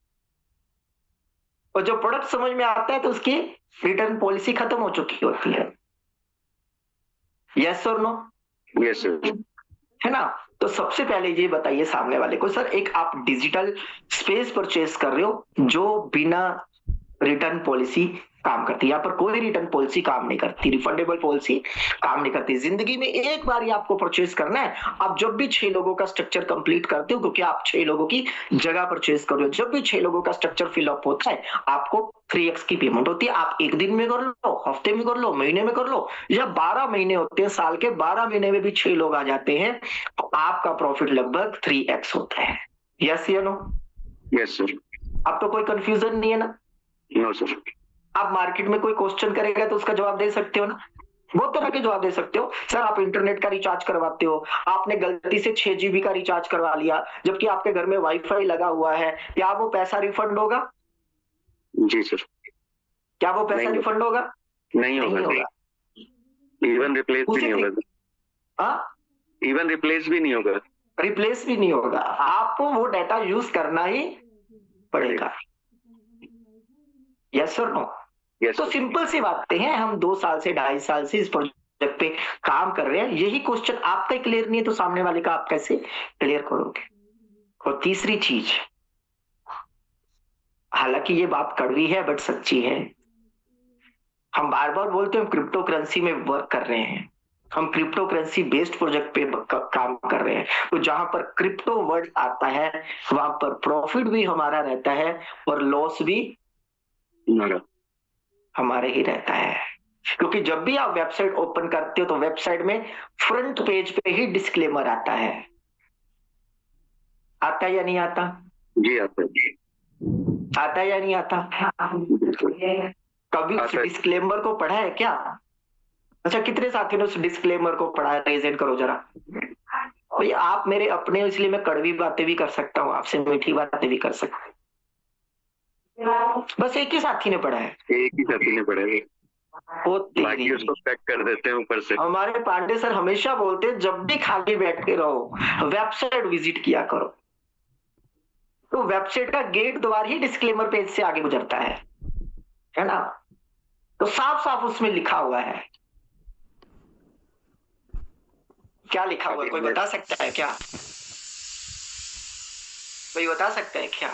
Speaker 3: और जो प्रोडक्ट समझ में आता है तो उसकी रिटर्न पॉलिसी खत्म हो चुकी होती है। यस और नो?
Speaker 1: Yes sir.
Speaker 3: है ना। तो सबसे पहले ये बताइए सामने वाले को, सर एक आप डिजिटल स्पेस परचेज कर रहे हो जो बिना रिटर्न पॉलिसी काम करती है। यहाँ पर कोई रिटर्न पॉलिसी काम नहीं करती, रिफंडेबल पॉलिसी काम नहीं करती। जिंदगी में एक बार ही आपको परचेज करना है। आप जब भी 6 लोगों का स्ट्रक्चर कंप्लीट करते हो, क्योंकि आप 6 लोगों की जगह परचेज कर रहे हो, जब भी 6 लोगों का स्ट्रक्चर फिलअप होता है आपको 3x की पेमेंट होती है। आप एक दिन में कर लो, हफ्ते में कर लो, महीने में कर लो, या 12 महीने होते हैं, साल के 12 महीने में भी 6 लोग आ जाते हैं, तो आपका प्रॉफिट लगभग 3x होता है। यस या नो?
Speaker 1: Yes sir.
Speaker 3: अब तो कोई कंफ्यूजन नहीं है ना?
Speaker 1: No sir.
Speaker 3: आप मार्केट में कोई क्वेश्चन करेगा तो उसका जवाब दे सकते हो ना? बहुत तरह के जवाब दे सकते हो। सर आप इंटरनेट का रिचार्ज करवाते हो, आपने गलती से 6 GB का रिचार्ज करवा लिया जबकि आपके घर में वाईफाई लगा हुआ है, क्या वो पैसा रिफंड होगा?
Speaker 1: जी सर।
Speaker 3: क्या वो पैसा
Speaker 1: नहीं
Speaker 3: रिफंड होगा?
Speaker 1: नहीं होगा। इवन रिप्लेस भी नहीं होगा।
Speaker 3: हाँ,
Speaker 1: इवन रिप्लेस भी नहीं होगा।
Speaker 3: रिप्लेस भी नहीं होगा। आपको वो डाटा यूज करना ही पड़ेगा। यस और नो?
Speaker 1: यस
Speaker 3: तो
Speaker 1: सर।
Speaker 3: सिंपल सी बातें हैं। हम 2 साल से 2.5 साल से इस प्रोजेक्ट पे काम कर रहे हैं। यही क्वेश्चन आपका क्लियर नहीं है तो सामने वाले का आप कैसे क्लियर करोगे? और तीसरी चीज, हालांकि ये बात कड़वी है बट सच्ची है, हम बार बार बोलते हैं हम क्रिप्टो करेंसी में वर्क कर रहे हैं, हम क्रिप्टो करेंसी बेस्ड प्रोजेक्ट पे काम कर रहे हैं। तो जहां पर क्रिप्टो वर्ड आता है वहां पर प्रॉफिट भी हमारा रहता है और लॉस भी हमारे ही रहता है। क्योंकि जब भी आप वेबसाइट ओपन करते हो तो वेबसाइट में फ्रंट पेज पे ही डिस्क्लेमर आता है। आता है या नहीं आता?
Speaker 1: जी आता है।
Speaker 3: आता है या नहीं आता? कभी उस डिस्क्लेमर को पढ़ा है क्या? अच्छा, कितने साथी ने उस डिस्क्लेमर को पढ़ा है? रेज करो जरा। भाई आप मेरे अपने हो इसलिए मैं कड़वी बातें भी कर सकता हूँ, आपसे मीठी बातें भी कर सकता हूँ। बस एक ही साथी ने पढ़ा है।
Speaker 1: एक ही साथी ने पढ़ा है।
Speaker 3: वो
Speaker 1: बाकी उसको पैक कर देते हैं ऊपर से।
Speaker 3: हमारे पांडे सर हमेशा बोलते हैं जब भी खाली बैठ के रहो वेबसाइट विजिट किया करो। तो वेबसाइट का गेट द्वार ही डिस्क्लेमर पेज से आगे गुजरता है ना? तो साफ साफ उसमें लिखा हुआ है। क्या लिखा हुआ है कोई बता सकता है क्या? कोई बता सकता है क्या?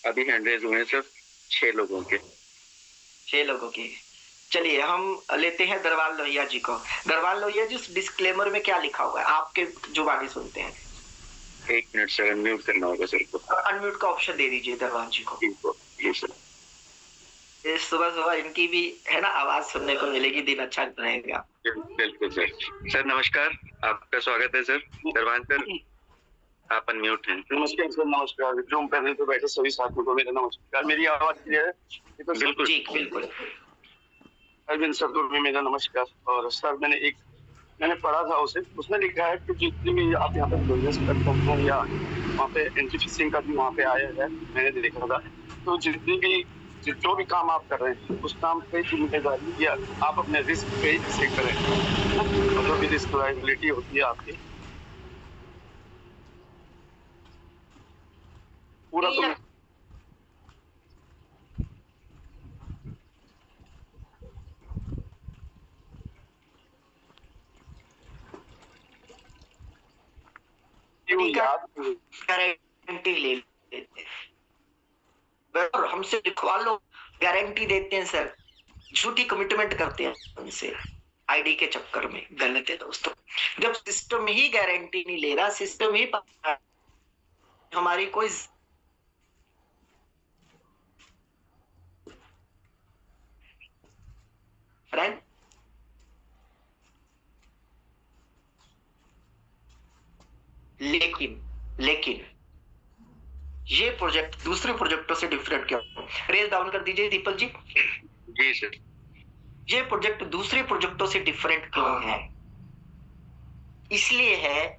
Speaker 1: अभी हैंड रेज हुए हैं सर 6 लोगों के।
Speaker 3: 6 लोगों की। चलिए हम लेते हैं दरबार लोहिया जी को। दरबार लोहिया जी, उस डिस्क्लेमर में क्या लिखा हुआ है आपके जुबानी सुनते हैं?
Speaker 1: 1 मिनट सर, अनम्यूट करना होगा सर को।
Speaker 3: अनम्यूट का ऑप्शन दे दीजिए दरबार जी को।
Speaker 1: जी सर।
Speaker 3: सुबह सुबह इनकी भी है ना आवाज सुनने को मिलेगी, दिन अच्छा रहेगा।
Speaker 1: बिल्कुल सर। सर नमस्कार, आपका स्वागत है सर। दरबार सर आप अनम्यूट हैं।
Speaker 4: नमस्कार सर। नमस्कार। जूम पैनल पे बैठे सभी साथियों को मेरा नमस्कार। मेरी आवाज क्लियर है?
Speaker 1: बिल्कुल
Speaker 3: जी बिल्कुल।
Speaker 4: अरविंद सर को भी मेरा नमस्कार। और सर मैंने पढ़ा था उसमें लिखा है कि जितनी भी आप यहाँ पे बिजनेस करते हैं या वहाँ पे एंटी फिशिंग का भी वहाँ पे आया है, मैंने देखा था। तो जो भी काम आप कर रहे हैं उस काम पे जिम्मेदारी या आप अपने रिस्क पे इसे करें, और जो भी रिस्क लायबिलिटी होती है आपकी पूरा तो
Speaker 3: गारंटी ले लेते हैं, हमसे लिखवा लो, गारंटी देते हैं सर, झूठी कमिटमेंट करते हैं उनसे आईडी के चक्कर में। गलत है दोस्तों। जब सिस्टम ही गारंटी नहीं ले रहा, सिस्टम ही हमारी कोई राइट। लेकिन ये प्रोजेक्ट दूसरे प्रोजेक्टों से डिफरेंट क्यों? रेज डाउन कर दीजिए दीपक जी।
Speaker 1: जी सर।
Speaker 3: ये प्रोजेक्ट दूसरे प्रोजेक्टों से डिफरेंट क्यों है? इसलिए है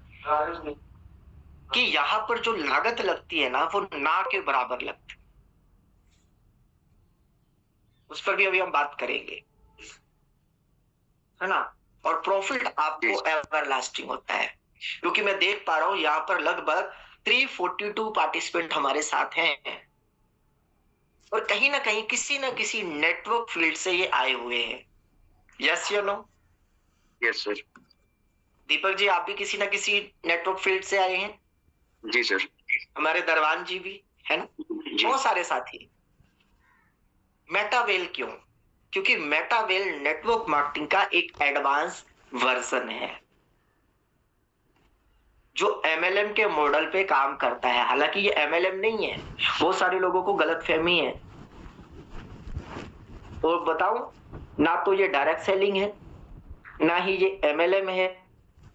Speaker 3: कि यहाँ पर जो लागत लगती है ना वो ना के बराबर लगती है। उस पर भी अभी हम बात करेंगे, है ना? और प्रॉफिट आपको एवरलास्टिंग होता है, क्योंकि मैं देख पा रहा हूं यहाँ पर लगभग 342 पार्टिसिपेंट हमारे साथ हैं और कहीं ना कहीं किसी ना किसी नेटवर्क फील्ड से ये आए हुए हैं। यस या no?
Speaker 1: Yes sir.
Speaker 3: Deepak ji आप भी किसी ना किसी नेटवर्क फील्ड से आए हैं?
Speaker 1: जी सर।
Speaker 3: हमारे दरवान जी भी है ना, बहुत सारे साथी। मेटावेल क्यों? क्योंकि मेटावेल नेटवर्क मार्केटिंग का एक एडवांस वर्जन है जो एमएलएम के मॉडल पे काम करता है। हालांकि ये एमएलएम नहीं है, बहुत सारे लोगों को गलतफहमी है। और बताऊं, ना तो ये डायरेक्ट सेलिंग है, ना ही ये एमएलएम है,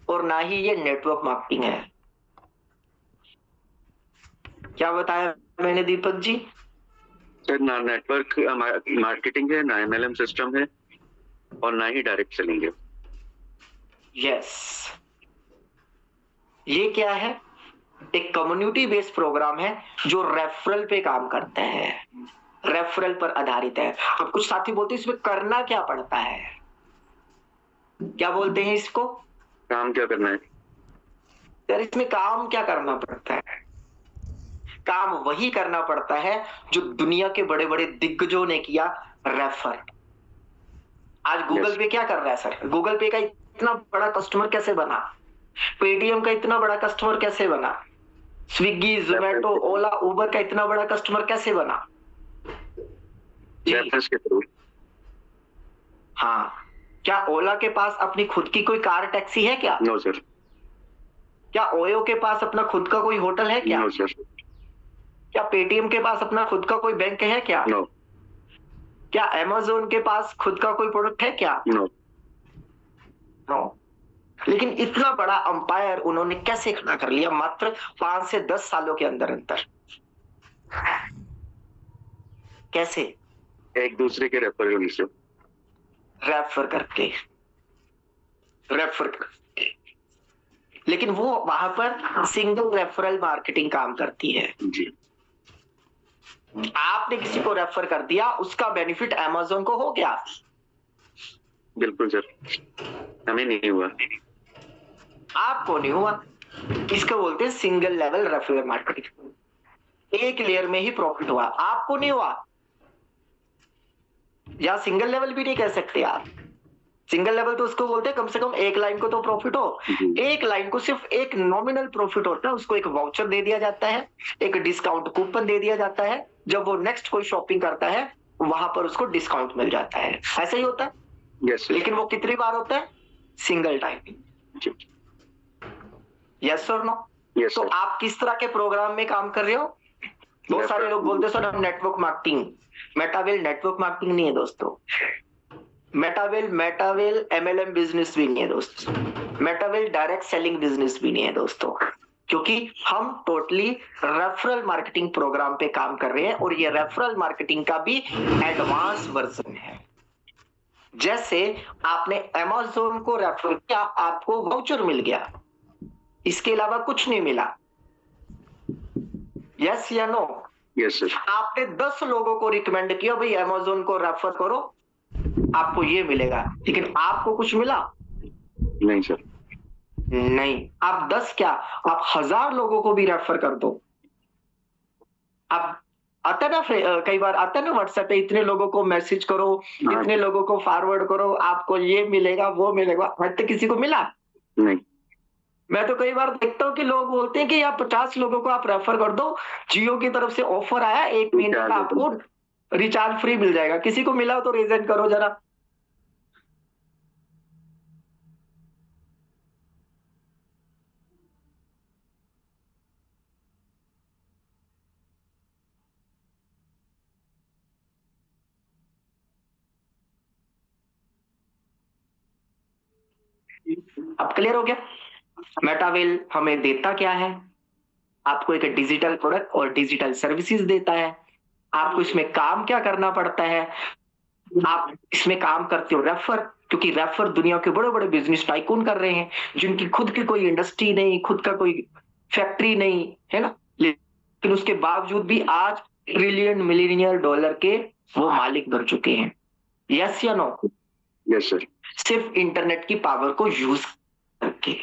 Speaker 3: और ना ही ये नेटवर्क मार्केटिंग है। क्या बताया मैंने दीपक जी?
Speaker 1: सर ना नेटवर्क मार्केटिंग है, ना एमएलएम सिस्टम है, और ना ही डायरेक्ट सेलिंग है।
Speaker 3: यस, ये क्या है? एक कम्युनिटी बेस्ड प्रोग्राम है जो रेफरल पे काम करता है, रेफरल पर आधारित है। अब कुछ साथी बोलते हैं इसमें करना क्या पड़ता है, क्या बोलते हैं इसको?
Speaker 1: काम क्या करना है?
Speaker 3: यार इसमें काम क्या करना पड़ता है? काम वही करना पड़ता है जो दुनिया के बड़े बड़े दिग्गजों ने किया, रेफर। आज गूगल पे क्या कर रहा है सर? गूगल पे का इतना बड़ा कस्टमर कैसे बना? पेटीएम का इतना बड़ा कस्टमर कैसे बना? स्विगी, जोमेटो, ओला, उबर का इतना बड़ा कस्टमर कैसे बना?
Speaker 1: रेफरेंस के थ्रू।
Speaker 3: हाँ, क्या ओला के पास अपनी खुद की कोई कार टैक्सी है क्या?
Speaker 1: No sir.
Speaker 3: क्या ओयो के पास अपना खुद का कोई होटल है क्या?
Speaker 1: No sir.
Speaker 3: क्या पेटीएम के पास अपना खुद का कोई बैंक है क्या?
Speaker 1: नो।
Speaker 3: क्या अमेज़न के पास खुद का कोई प्रोडक्ट है क्या?
Speaker 1: नो।
Speaker 3: नो। लेकिन इतना बड़ा अंपायर उन्होंने कैसे खड़ा कर लिया मात्र 5 से 10 सालों के अंदर अंदर? कैसे?
Speaker 1: एक दूसरे के रेफरल से,
Speaker 3: रेफर करके। लेकिन वो वहां पर सिंगल रेफरल मार्केटिंग काम करती है।
Speaker 1: जी।
Speaker 3: आपने किसी को रेफर कर दिया, उसका बेनिफिट अमेज़न को हो गया।
Speaker 1: बिल्कुल सर, हमें नहीं हुआ।
Speaker 3: आपको नहीं हुआ। इसको बोलते हैं सिंगल लेवल रेफरल मार्केटिंग। एक लेयर में ही प्रॉफिट हुआ, आपको नहीं हुआ। या सिंगल लेवल भी नहीं कह सकते आप। सिंगल लेवल तो उसको बोलते हैं कम से कम एक लाइन को तो प्रॉफिट हो। एक लाइन को सिर्फ एक नॉमिनल प्रॉफिट होता है, उसको एक वाउचर दे दिया जाता है, एक डिस्काउंट कूपन दे दिया जाता है। जब वो नेक्स्ट कोई शॉपिंग करता है वहां पर उसको डिस्काउंट मिल जाता है। ऐसा ही होता है।
Speaker 1: यस।
Speaker 3: लेकिन वो कितनी बार होता है? Single time. यस और नो?
Speaker 1: यस।
Speaker 3: तो आप किस तरह के प्रोग्राम में काम कर रहे हो? बहुत सारे लोग बोलते हैं सर हम नेटवर्क मार्केटिंग। मेटावेल नेटवर्क मार्केटिंग नहीं है दोस्तों। मेटावेल एमएलएम बिजनेस भी नहीं है दोस्तों। मेटावेल डायरेक्ट सेलिंग बिजनेस भी नहीं है दोस्तों। क्योंकि हम टोटली रेफरल मार्केटिंग प्रोग्राम पे काम कर रहे हैं, और ये रेफरल मार्केटिंग का भी एडवांस वर्जन है। जैसे आपने अमेज़न को रेफर किया, आपको वाउचर मिल गया, इसके अलावा कुछ नहीं मिला। यस या नो?
Speaker 1: Yes sir.
Speaker 3: आपने 10 लोगों को रिकमेंड किया भाई अमेज़न को रेफर करो, आपको ये मिलेगा, लेकिन आपको कुछ मिला?
Speaker 1: नहीं सर।
Speaker 3: नहीं। आप 10 क्या, आप 1000 लोगों को भी रेफर कर दो। अब आता ना, कई बार आता ना व्हाट्सएप पे, इतने लोगों को मैसेज करो, इतने लोगों को फॉरवर्ड करो, आपको ये मिलेगा वो मिलेगा। आज तक किसी को मिला?
Speaker 1: नहीं।
Speaker 3: मैं तो कई बार देखता हूँ कि लोग बोलते हैं कि आप 50 लोगों को आप रेफर कर दो, जियो की तरफ से ऑफर आया, 1 महीने का आपको रिचार्ज फ्री मिल जाएगा। किसी को मिला हो तो रेज़ करो जरा। अब क्लियर हो गया मेटावेल हमें देता क्या है? आपको एक डिजिटल प्रोडक्ट और डिजिटल सर्विसेज देता है। आपको इसमें काम क्या करना पड़ता है? आप इसमें काम करते हो रेफर, क्योंकि रेफर दुनिया के बड़े बड़े बिजनेस टाइकून कर रहे हैं, जिनकी खुद की कोई इंडस्ट्री नहीं, खुद का कोई फैक्ट्री नहीं है ना, लेकिन उसके बावजूद भी आज ट्रिलियन मिलियनियर डॉलर के वो मालिक बन चुके हैं। यस या नो?
Speaker 1: Yes sir.
Speaker 3: सिर्फ इंटरनेट की पावर को यूज करके।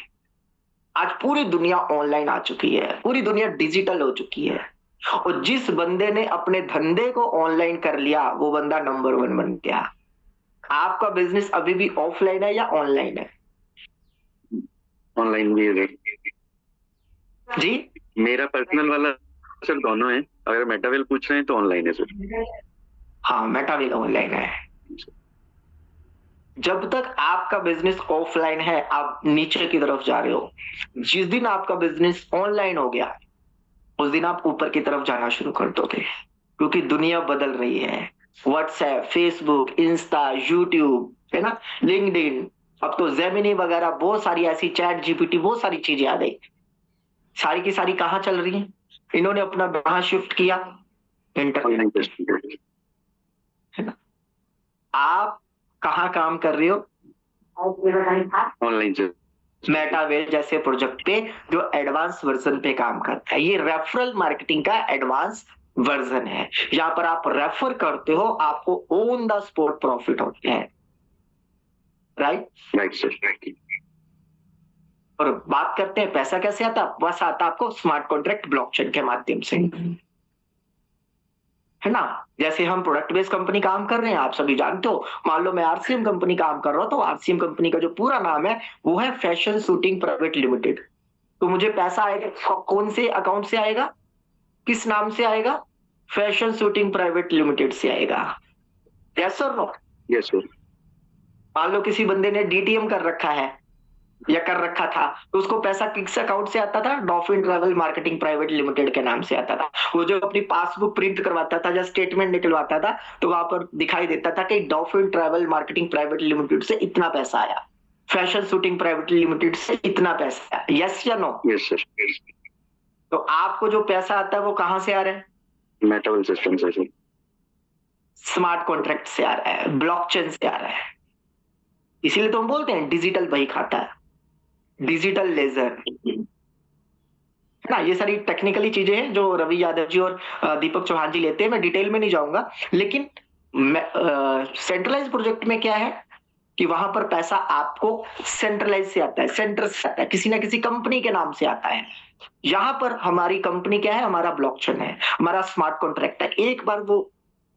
Speaker 3: आज पूरी दुनिया ऑनलाइन आ चुकी है, पूरी दुनिया डिजिटल हो चुकी है, और जिस बंदे ने अपने धंधे को ऑनलाइन कर लिया वो बंदा नंबर 1 बन गया। आपका बिजनेस अभी भी ऑफलाइन है या ऑनलाइन है?
Speaker 1: ऑनलाइन भी है
Speaker 3: जी।
Speaker 1: मेरा पर्सनल वाला सर दोनों है, अगर मेटावेल पूछ रहे हैं तो ऑनलाइन है सर।
Speaker 3: हाँ, मेटावेल ऑनलाइन है। जब तक आपका बिजनेस ऑफलाइन है आप नीचे की तरफ जा रहे हो, जिस दिन आपका बिजनेस ऑनलाइन हो गया उस दिन आप ऊपर की तरफ जाना शुरू कर दोगे, क्योंकि दुनिया बदल रही है। व्हाट्सएप, फेसबुक, इंस्टा, यूट्यूब, है ना, लिंक्डइन, अब तो जेमिनी वगैरह बहुत सारी ऐसी, चैट जीपीटी, बहुत सारी चीजें आ गई। सारी की सारी कहाँ चल रही हैं? इन्होंने अपना कहाँ शिफ्ट किया? इंटरनेट, है ना। आप कहाँ काम कर रहे हो?
Speaker 1: Online sir.
Speaker 3: मेटावेल जैसे प्रोजेक्ट पे जो एडवांस वर्जन पे काम करता है। ये रेफरल मार्केटिंग का एडवांस वर्जन है। यहाँ पर आप रेफर करते हो, आपको ऑन द स्पॉट प्रॉफिट होते हैं। Right
Speaker 1: sir.
Speaker 3: और बात करते हैं पैसा कैसे आता? बस आता आपको स्मार्ट कॉन्ट्रैक्ट ब्लॉकचेन के माध्यम से, है ना। जैसे हम प्रोडक्ट बेस्ड कंपनी काम कर रहे हैं, आप सभी जानते हो। मान लो मैं आरसीएम कंपनी काम कर रहा हूं, तो आरसीएम कंपनी का जो पूरा नाम है वो है फैशन शूटिंग प्राइवेट लिमिटेड। तो मुझे पैसा आएगा कौन से अकाउंट से आएगा, किस नाम से आएगा? फैशन शूटिंग प्राइवेट लिमिटेड से आएगा। यस और नो?
Speaker 1: Yes sir.
Speaker 3: मान लो किसी बंदे ने डीटीएम कर रखा है या कर रखा था, तो उसको पैसा किस अकाउंट से आता था? Dolphin travel marketing private limited के नाम से आता था। वो जो अपनी पासबुक प्रिंट करवाता था या स्टेटमेंट निकलवाता था, तो वहां पर दिखाई देता था कि dolphin travel marketing private limited से इतना पैसा आया, फैशन शूटिंग प्राइवेट लिमिटेड से इतना पैसा आया। यस या नो?
Speaker 1: Yes sir.
Speaker 3: तो आपको जो पैसा आता है वो कहां से आ रहा है?
Speaker 1: मेटावेल सिस्टम से सर।
Speaker 3: स्मार्ट कॉन्ट्रैक्ट से आ रहा है, ब्लॉकचेन से आ रहा है। इसीलिए तो हम बोलते हैं डिजिटल बही खाता है, डिजिटल लेजर, है ना। ये सारी टेक्निकली चीजें हैं जो रवि यादव जी और दीपक चौहान जी लेते हैं, मैं डिटेल में नहीं जाऊंगा। लेकिन सेंट्रलाइज प्रोजेक्ट में क्या है कि वहां पर पैसा आपको सेंट्रलाइज से आता है, सेंटर से आता है, किसी ना किसी कंपनी के नाम से आता है। यहां पर हमारी कंपनी क्या है? हमारा ब्लॉकचेन है, हमारा स्मार्ट कॉन्ट्रैक्ट है। एक बार वो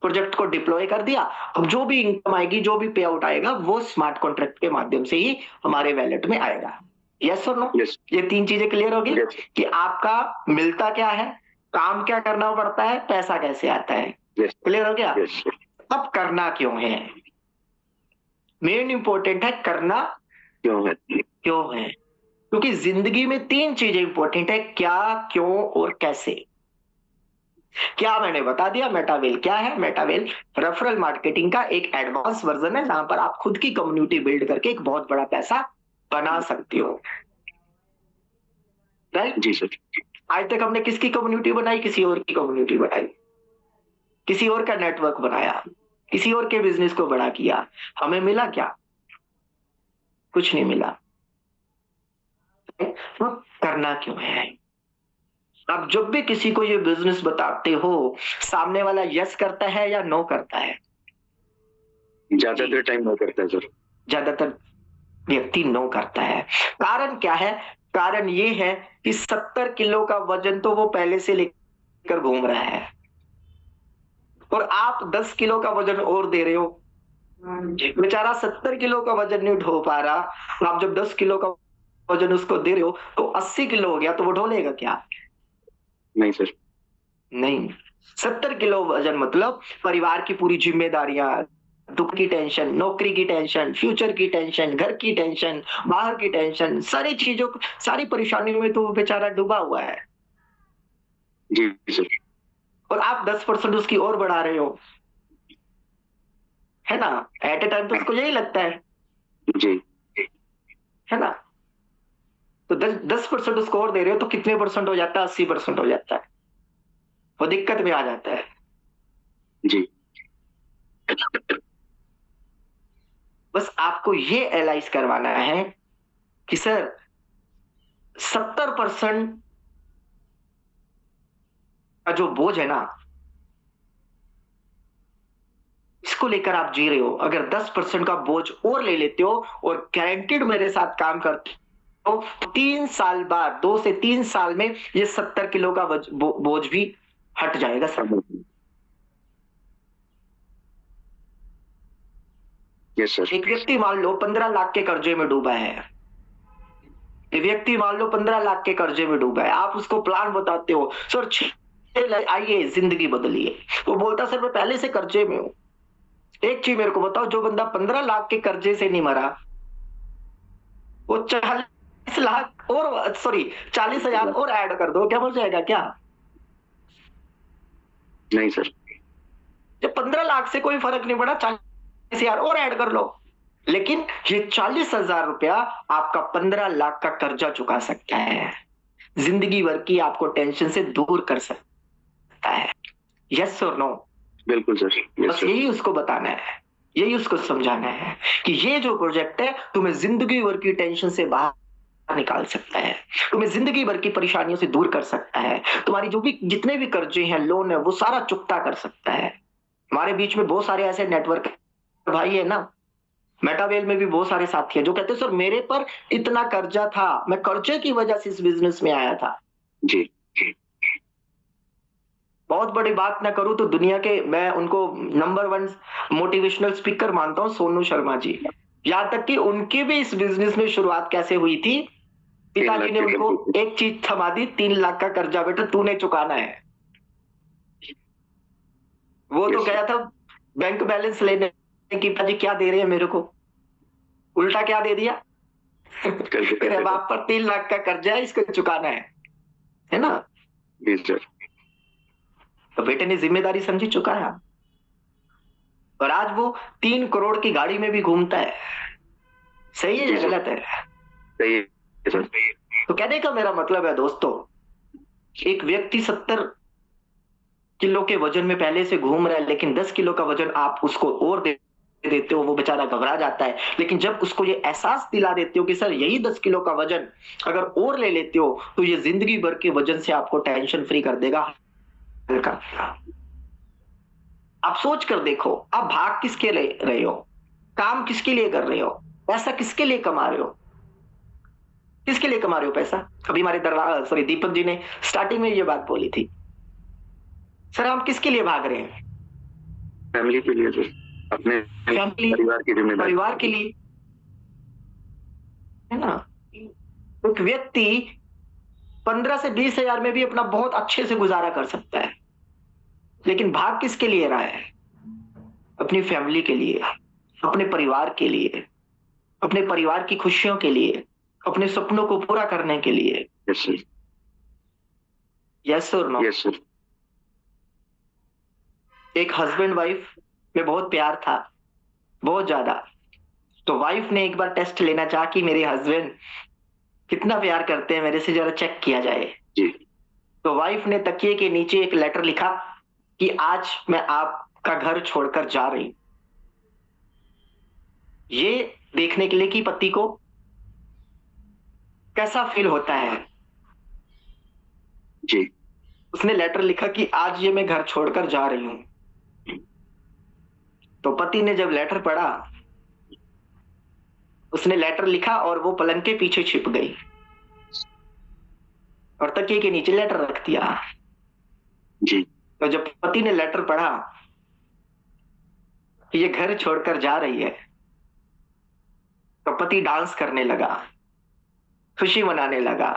Speaker 3: प्रोजेक्ट को डिप्लॉय कर दिया, अब जो भी इनकम आएगी, जो भी पे आउट आएगा, वो स्मार्ट कॉन्ट्रैक्ट के माध्यम से ही हमारे वैलेट में आएगा। यस और नो? ये तीन चीजें क्लियर होगी कि आपका मिलता क्या है, काम क्या करना पड़ता है, पैसा कैसे आता है। क्लियर हो गया? अब करना क्यों है? मेन इंपॉर्टेंट है करना
Speaker 1: क्यों है।
Speaker 3: क्योंकि जिंदगी में तीन चीजें इंपॉर्टेंट है, क्या, क्यों और कैसे। क्या मैंने बता दिया। मेटावेल क्या है? मेटावेल रेफरल मार्केटिंग का एक एडवांस वर्जन है, जहां पर आप खुद की कम्युनिटी बिल्ड करके एक बहुत बड़ा पैसा बना सकती हो। राइट
Speaker 1: जी सर।
Speaker 3: आज तक हमने किसकी कम्युनिटी बनाई? किसी और की कम्युनिटी बनाई, किसी और का नेटवर्क बनाया, किसी और के बिजनेस को बड़ा किया। हमें मिला क्या? कुछ नहीं मिला। तो करना क्यों है? आप जब भी किसी को ये बिजनेस बताते हो, सामने वाला यस करता है या नो करता है?
Speaker 1: ज्यादातर टाइम नो करता है सर।
Speaker 3: ज्यादातर व्यक्ति नो करता है। कारण क्या है? कारण ये है कि 70 किलो का वजन तो वो पहले से लेकर घूम रहा है, और आप 10 किलो का वजन और दे रहे हो। बेचारा 70 किलो का वजन नहीं उठा पा रहा, आप जब 10 किलो का वजन उसको दे रहे हो तो 80 किलो हो गया, तो वो ढोलेगा क्या?
Speaker 1: नहीं सर।
Speaker 3: नहीं। 70 किलो वजन मतलब परिवार की पूरी जिम्मेदारियां, दुख की टेंशन, नौकरी की टेंशन, फ्यूचर की टेंशन, घर की टेंशन, बाहर की टेंशन, सारी चीजों, सारी परेशानियों में तो वो बेचारा डूबा हुआ है।
Speaker 1: जी सर।
Speaker 3: और आप 10% उसकी और बढ़ा रहे हो, है ना। एट ए टाइम तो उसको यही लगता है,
Speaker 1: जी,
Speaker 3: है ना। तो 10% उसको और दे रहे हो तो कितने परसेंट हो जाता है? 80% हो जाता है। वो दिक्कत में आ जाता है।
Speaker 1: जी।
Speaker 3: बस आपको ये एनालाइज करवाना है कि सर 70% का जो बोझ है ना, इसको लेकर आप जी रहे हो। अगर 10% का बोझ और ले लेते हो और गारंटीड मेरे साथ काम करते हो, 3 साल बाद, 2 से 3 साल में ये 70 किलो का बोझ भी हट जाएगा सर।
Speaker 1: Yes sir.
Speaker 3: एक व्यक्ति मान लो 15 लाख के कर्जे में डूबा है, एक व्यक्ति मान लो 15 लाख के कर्जे में डूबा है। आप उसको प्लान बताते हो, सर 6 आइए जिंदगी बदलिए। वो बोलता सर मैं पहले से कर्जे में हूं। एक चीज मेरे को बताओ, जो बंदा 15 लाख के कर्जे से नहीं मरा, वो 40 लाख और 40,000 और ऐड कर दो, क्या मर जाएगा क्या?
Speaker 1: नहीं सर।
Speaker 3: जब 15 लाख से कोई फर्क नहीं पड़ा, 40,000 और ऐड कर लो। लेकिन ये 40,000 रुपया आपका 15 लाख का कर्जा चुका सकता है, जिंदगी भर की आपको टेंशन से दूर कर सकता है। यस और नो?
Speaker 1: बिल्कुल सर।
Speaker 3: बस यही उसको बताना है, यही उसको समझाना है कि ये जो प्रोजेक्ट है तुम्हें जिंदगी भर की टेंशन से बाहर निकाल सकता है, तुम्हें जिंदगी भर की परेशानियों से दूर कर सकता है, तुम्हारी जो भी जितने भी कर्जे हैं, लोन है, वो सारा चुकता कर सकता है। हमारे बीच में बहुत सारे ऐसे नेटवर्क भाई है ना, मेटावेल में भी बहुत सारे साथी हैं जो कहते हैं सर मेरे पर इतना कर्जा था, मैं कर्जे की वजह से इस बिजनेस में आया था।
Speaker 1: जी।
Speaker 3: बहुत बड़ी बात ना करूं तो दुनिया के मैं उनको नंबर 1 मोटिवेशनल स्पीकर मानता हूं, सोनू शर्मा जी। यहां तक कि उनकी भी इस बिजनेस में शुरुआत कैसे हुई थी, पिताजी ने उनको एक चीज थमा दी, 3 लाख का कर्जा बेटा तूने चुकाना है। वो तो गया था बैंक बैलेंस लेने कि पिताजी क्या दे रहे हैं मेरे को, उल्टा क्या दे दिया, तेरे बाप पर 3 लाख का कर्जा है, इसको चुकाना है ना?
Speaker 1: जी सर।
Speaker 3: तो बेटे ने जिम्मेदारी समझी, चुकाया, और आज वो 3 करोड़ की गाड़ी में भी घूमता है। सही है या गलत है?
Speaker 1: सही है सर।
Speaker 3: तो कहने का मेरा मतलब है दोस्तों, एक व्यक्ति 70 किलो के वजन में पहले से घूम रहा है, लेकिन 10 किलो का वजन आप उसको और दे देते हो, वो बेचारा घबरा जाता है। लेकिन जब उसको ये एहसास दिला देते हो कि सर यही 10 किलो का वजन अगर और ले लेते हो तो ये जिंदगी भर के वजन से आपको टेंशन फ्री कर देगा। आप सोच कर देखो, आप भाग किसके लिए रहे हो, काम किसके लिए कर रहे हो, पैसा किसके लिए कमा रहे हो, किसके लिए कमा रहे हो पैसा? अभी हमारे दीपक जी ने स्टार्टिंग में ये बात बोली थी, सर हम किसके लिए भाग रहे हैं?
Speaker 1: फैमिली के लिए सर, अपने
Speaker 3: फैमिली,
Speaker 1: परिवार की जिम्मेदारी,
Speaker 3: परिवार के लिए, है ना? एक व्यक्ति 15 से 20 हजार में भी अपना बहुत अच्छे से गुजारा कर सकता है, लेकिन भाग किसके लिए रहा है? अपनी फैमिली के लिए, अपने परिवार के लिए, अपने परिवार की खुशियों के लिए, अपने सपनों को पूरा करने के लिए।
Speaker 1: Yes sir.
Speaker 3: यस और नो?
Speaker 1: Yes sir.
Speaker 3: एक हस्बैंड वाइफ में बहुत प्यार था, बहुत ज्यादा। तो वाइफ ने एक बार टेस्ट लेना चाहा कि मेरे हस्बैंड कितना प्यार करते हैं मेरे से, जरा चेक किया जाए।
Speaker 1: जी।
Speaker 3: तो वाइफ ने तकिए के नीचे एक लेटर लिखा कि आज मैं आपका घर छोड़कर जा रही हूं। ये देखने के लिए कि पति को कैसा फील होता है।
Speaker 1: जी।
Speaker 3: उसने लेटर लिखा कि आज ये मैं घर छोड़कर जा रही हूं। तो पति ने जब लेटर पढ़ा, उसने लेटर लिखा और वो पलंग के पीछे छिप गई और तकिए के नीचे लेटर रख दिया।
Speaker 1: जी।
Speaker 3: तो जब पति ने लेटर पढ़ा कि ये घर छोड़कर जा रही है, तो पति डांस करने लगा, खुशी मनाने लगा।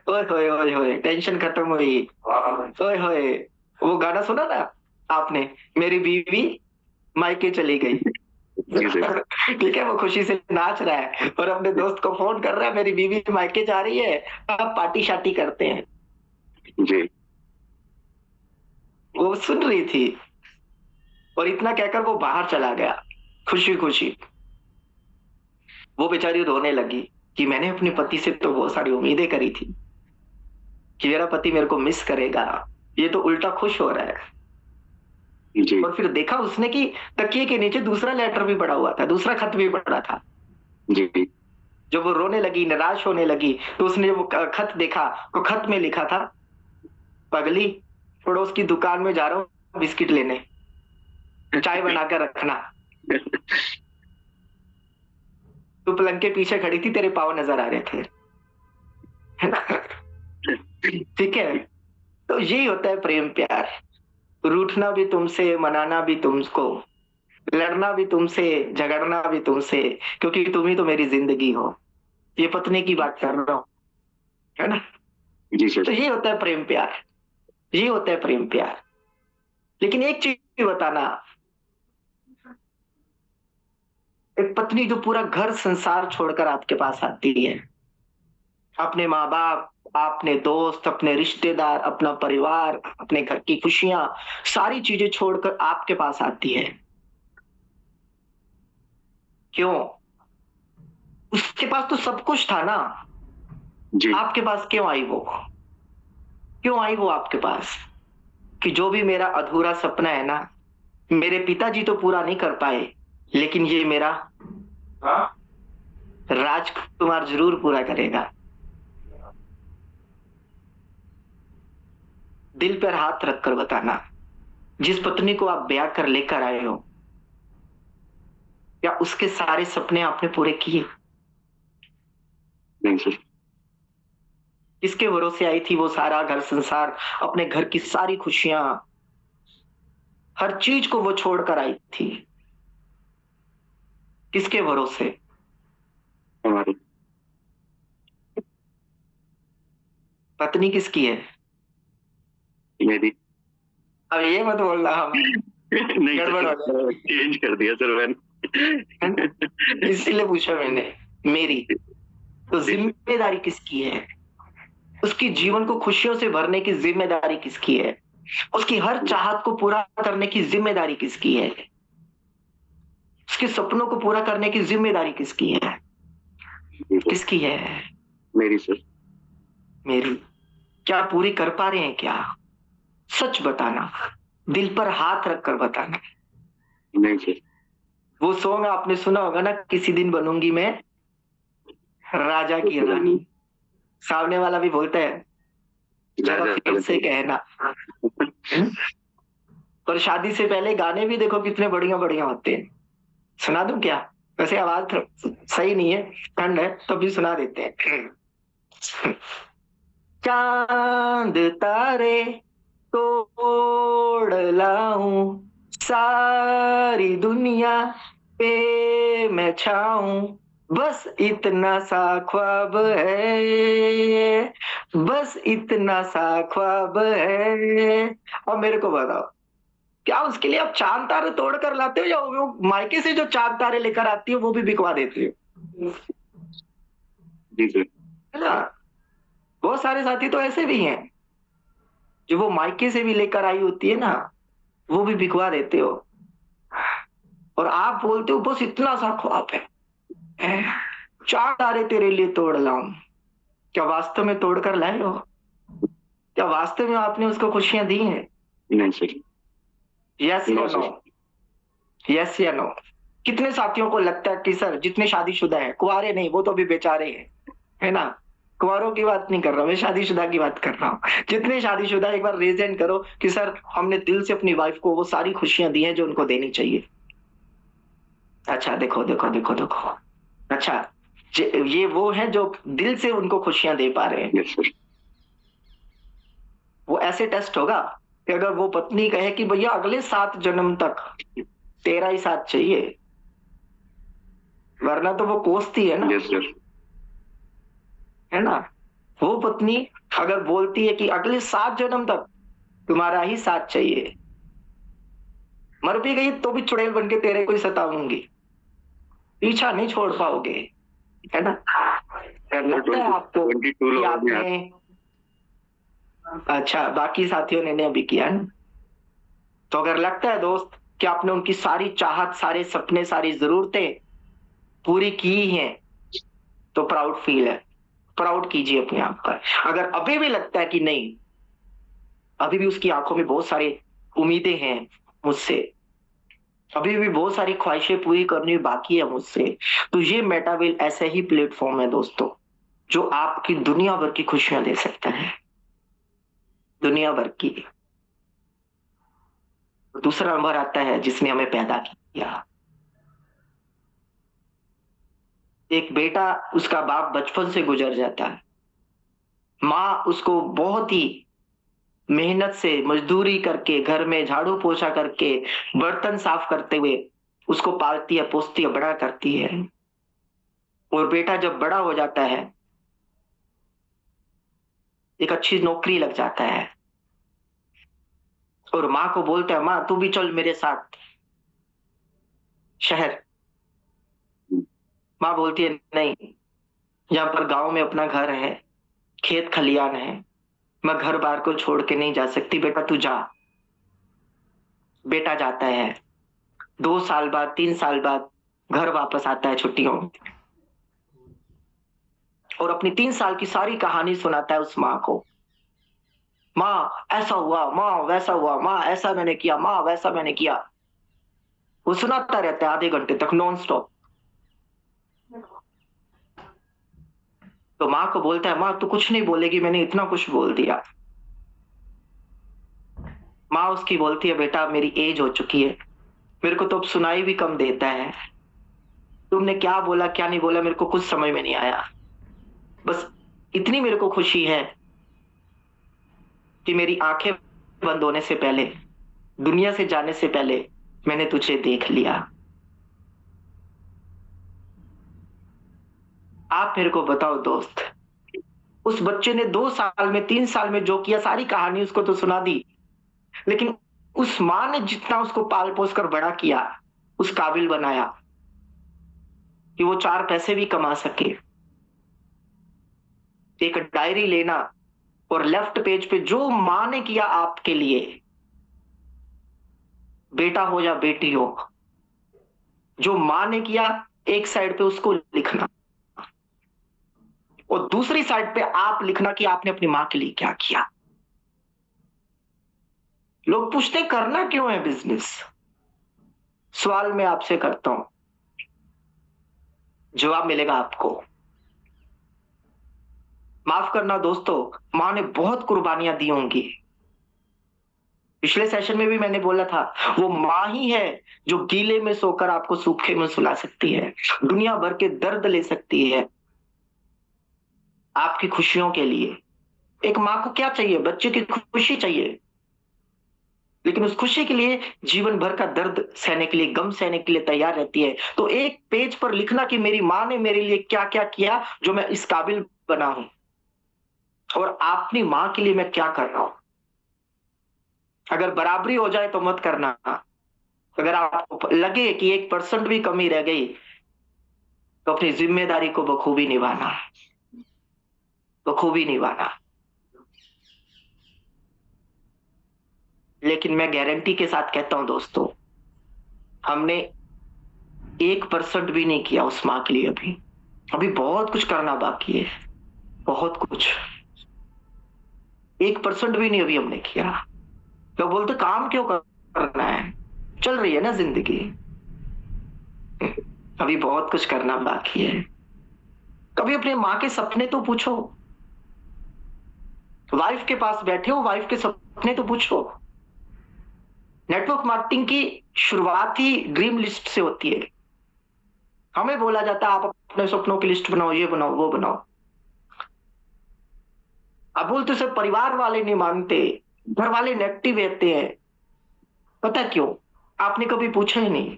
Speaker 3: ओए होए ओए होए, टेंशन खत्म हुई। ओए होए, वो गाना सुना ना आपने, मेरी बीवी मायके चली गई। ठीक है, वो खुशी से नाच रहा है और अपने दोस्त को फोन कर रहा है, मेरी बीवी मायके जा रही है, अब पार्टी शार्टी करते हैं।
Speaker 1: जी।
Speaker 3: वो सुन रही थी और इतना कहकर वो बाहर चला गया खुशी खुशी। वो बेचारी रोने लगी कि मैंने अपने पति से तो बहुत सारी उम्मीदें करी थी कि मेरा पति मेरे को मिस करेगा, ये तो उल्टा खुश हो रहा है।
Speaker 1: जी।
Speaker 3: और फिर देखा उसने कि तकिए के नीचे दूसरा लेटर भी पड़ा हुआ था, दूसरा खत भी पड़ा था।
Speaker 1: जी।
Speaker 3: जब वो रोने लगी, निराश होने लगी, तो उसने जब वो खत देखा तो खत में लिखा था, पगली पड़ोस की दुकान में जा रहा हूँ बिस्किट लेने, चाय बनाकर रखना। तू पलंग के पीछे खड़ी थी, तेरे पाँव नजर आ रहे थे। ठीक है, तो यही होता है प्रेम प्यार। रूठना भी तुमसे, मनाना भी तुमको, लड़ना भी तुमसे, झगड़ना भी तुमसे, क्योंकि तुम ही तो मेरी जिंदगी हो। ये पत्नी की बात कर रहा हूं, है ना?
Speaker 1: जी सर।
Speaker 3: तो ये होता है प्रेम प्यार। ये होता है प्रेम प्यार। लेकिन एक चीज बताना, एक पत्नी जो पूरा घर संसार छोड़कर आपके पास आती है, अपने माँ बाप, अपने दोस्त, अपने रिश्तेदार, अपना परिवार, अपने घर की खुशियां, सारी चीजें छोड़कर आपके पास आती है, क्यों? उसके पास तो सब कुछ था ना,
Speaker 1: जी
Speaker 3: आपके पास क्यों आई वो? क्यों आई वो आपके पास? कि जो भी मेरा अधूरा सपना है ना, मेरे पिताजी तो पूरा नहीं कर पाए, लेकिन ये मेरा राजकुमार जरूर पूरा करेगा। दिल पर हाथ रखकर बताना, जिस पत्नी को आप ब्याह कर लेकर आए हो, क्या उसके सारे सपने आपने पूरे किए?
Speaker 1: नहीं सर।
Speaker 3: किसके भरोसे आई थी वो सारा घर संसार, अपने घर की सारी खुशियां, हर चीज को वो छोड़कर आई थी? किसके भरोसे?
Speaker 1: हमारी
Speaker 3: पत्नी किसकी है?
Speaker 1: मेरी।
Speaker 3: अब ये मत बोलना हम
Speaker 1: नहीं
Speaker 3: गड़बड़ हो
Speaker 1: सर, चेंज कर दिया सर मैंने।
Speaker 3: इसीलिए पूछा मैंने। मेरी तो जिम्मेदारी किसकी है? उसकी जीवन को खुशियों से भरने की जिम्मेदारी किसकी है? उसकी हर चाहत को पूरा करने की जिम्मेदारी किसकी है? उसके सपनों को पूरा करने की जिम्मेदारी किसकी है? किसकी है?
Speaker 1: मेरी सर।
Speaker 3: मेरी। क्या पूरी कर पा रहे हैं क्या? सच बताना, दिल पर हाथ रखकर बताना।
Speaker 1: नहीं सर।
Speaker 3: वो सॉन्ग आपने सुना होगा ना, किसी दिन बनूंगी मैं राजा की रानी। सामने वाला भी बोलता है जरा फिर से कहना। और शादी से पहले गाने भी देखो कितने बढ़िया बढ़िया होते हैं। सुना दूं क्या? वैसे आवाज सही नहीं है, ठंड है, तो भी सुना देते हैं। चांद तारे तोड़ लाऊं, सारी दुनिया पे मैं छाऊं, बस इतना सा ख्वाब है, बस इतना सा ख्वाब है। अब मेरे को बताओ, क्या उसके लिए आप चांद तारे तोड़ कर लाते हो, या वो मायके से जो चांद तारे लेकर आती है वो भी बिकवा देते हो?
Speaker 1: जी सर।
Speaker 3: है ना? बहुत सारे साथी तो ऐसे भी हैं, जो वो मायके से भी लेकर आई होती है ना, वो भी बिकवा देते हो। और आप बोलते हो बस इतना सा ख्वाब है, चार तारे तेरे लिए तोड़ लाऊं। क्या वास्तव में तोड़ कर लाए हो? क्या वास्तव में आपने उसको खुशियां दी हैं?
Speaker 1: नहीं सर।
Speaker 3: यस या नो? यस या नो? कितने साथियों को लगता है कि सर जितने शादीशुदा हैं, कुंवारे नहीं, वो तो भी बेचारे हैं, है ना? कुंवारों की बात नहीं कर रहा हूं मैं, शादीशुदा की बात कर रहा हूँ। जितने शादीशुदा, एक बार रेज हैंड करो कि सर हमने दिल से अपनी वाइफ को वो सारी खुशियां दी हैं जो उनको देनी चाहिए। अच्छा देखो देखो देखो देखो, अच्छा ये वो है जो दिल से उनको खुशियां दे पा रहे हैं।
Speaker 1: Yes sir.
Speaker 3: वो ऐसे टेस्ट होगा कि अगर वो पत्नी कहे कि भैया अगले 7 जन्म तक तेरा ही साथ चाहिए, वरना तो वो कोसती है ना,
Speaker 1: यस सर।
Speaker 3: है ना? वो पत्नी अगर बोलती है कि अगले 7 जन्म तक तुम्हारा ही साथ चाहिए, मर भी गई तो भी चुड़ैल बन के तेरे को ही सताऊंगी, पीछा नहीं छोड़ पाओगे, है ना? लगता है आपको
Speaker 1: 22
Speaker 3: कि
Speaker 1: लोगों ने
Speaker 3: आपने, अच्छा बाकी साथियों ने अभी किया ना, तो अगर लगता है दोस्त कि आपने उनकी सारी चाहत, सारे सपने, सारी जरूरतें पूरी की हैं, तो प्राउड फील है, प्राउड कीजिए अपने आप पर। अगर अभी भी लगता है कि नहीं, अभी भी उसकी आंखों में बहुत सारी उम्मीदें हैं मुझसे, अभी भी बहुत सारी ख्वाहिशें पूरी करनी बाकी है मुझसे, तो ये मेटावेल ऐसा ही प्लेटफॉर्म है दोस्तों, जो आपकी दुनिया भर की खुशियां दे सकता है, दुनिया भर की। दूसरा नंबर आता है जिसने हमें पैदा किया। एक बेटा, उसका बाप बचपन से गुजर जाता है, माँ उसको बहुत ही मेहनत से मजदूरी करके, घर में झाड़ू पोछा करके, बर्तन साफ करते हुए उसको पालती है, पोसती है, बड़ा करती है। और बेटा जब बड़ा हो जाता है, एक अच्छी नौकरी लग जाता है, और माँ को बोलता है माँ तू भी चल मेरे साथ शहर। माँ बोलती है नहीं, यहाँ पर गांव में अपना घर है, खेत खलियान है, मैं घर बार को छोड़ के नहीं जा सकती, बेटा तू जा। बेटा जाता है, 2 साल बाद 3 साल बाद घर वापस आता है छुट्टियों में, और अपनी 3 साल की सारी कहानी सुनाता है उस माँ को। माँ ऐसा हुआ, माँ वैसा हुआ, माँ ऐसा मैंने किया, माँ वैसा मैंने किया। वो सुनाता रहता है आधे घंटे तक नॉन स्टॉप। तो माँ को बोलता है माँ तू कुछ नहीं बोलेगी, मैंने इतना कुछ बोल दिया। माँ उसकी बोलती है बेटा मेरी एज हो चुकी है, मेरे को तो अब सुनाई भी कम देता है, तुमने क्या बोला क्या नहीं बोला मेरे को कुछ समझ में नहीं आया। बस इतनी मेरे को खुशी है कि मेरी आंखें बंद होने से पहले, दुनिया से जाने से पहले मैंने तुझे देख लिया। आप मेरे को बताओ दोस्त, उस बच्चे ने 2 साल में 3 साल में जो किया सारी कहानी उसको तो सुना दी, लेकिन उस माँ ने जितना उसको पाल पोस कर बड़ा किया, उस काबिल बनाया कि वो 4 पैसे भी कमा सके। एक डायरी लेना और लेफ्ट पेज पे जो माँ ने किया आपके लिए, बेटा हो या बेटी हो, जो माँ ने किया एक साइड पे उसको लिखना, और दूसरी साइड पे आप लिखना कि आपने अपनी माँ के लिए क्या किया। लोग पूछते करना क्यों है बिजनेस? सवाल मैं आपसे करता हूं, जवाब मिलेगा आपको। माफ करना दोस्तों, माँ ने बहुत कुर्बानियां दी होंगी। पिछले सेशन में भी मैंने बोला था वो माँ ही है जो गीले में सोकर आपको सूखे में सुला सकती है, दुनिया भर के दर्द ले सकती है आपकी खुशियों के लिए। एक माँ को क्या चाहिए? बच्चे की खुशी चाहिए, लेकिन उस खुशी के लिए जीवन भर का दर्द सहने के लिए, गम सहने के लिए तैयार रहती है। तो एक पेज पर लिखना कि मेरी माँ ने मेरे लिए क्या क्या किया जो मैं इस काबिल बना हूं, और अपनी माँ के लिए मैं क्या कर रहा हूं। अगर बराबरी हो जाए तो मत करना, अगर आपको लगे कि 1% भी कमी रह गई तो अपनी जिम्मेदारी को बखूबी निभाना, बखूबी निभाना। लेकिन मैं गारंटी के साथ कहता हूं दोस्तों, हमने 1% भी नहीं किया उस माँ के लिए। अभी बहुत कुछ करना बाकी है, बहुत कुछ। 1% भी नहीं अभी हमने किया। लोग बोलते काम क्यों करना है, चल रही है ना जिंदगी। अभी बहुत कुछ करना बाकी है। कभी अपने माँ के सपने तो पूछो, वाइफ के पास बैठे हो, वाइफ के सपने तो पूछो। नेटवर्क मार्केटिंग की शुरुआत ही ड्रीम लिस्ट से होती है। हमें बोला जाता है आप अपने सपनों की लिस्ट बनाओ, ये बनाओ वो बनाओ। अब बोलते से परिवार वाले नहीं मानते, घर वाले नेगेटिव रहते हैं। पता क्यों? आपने कभी पूछा ही नहीं।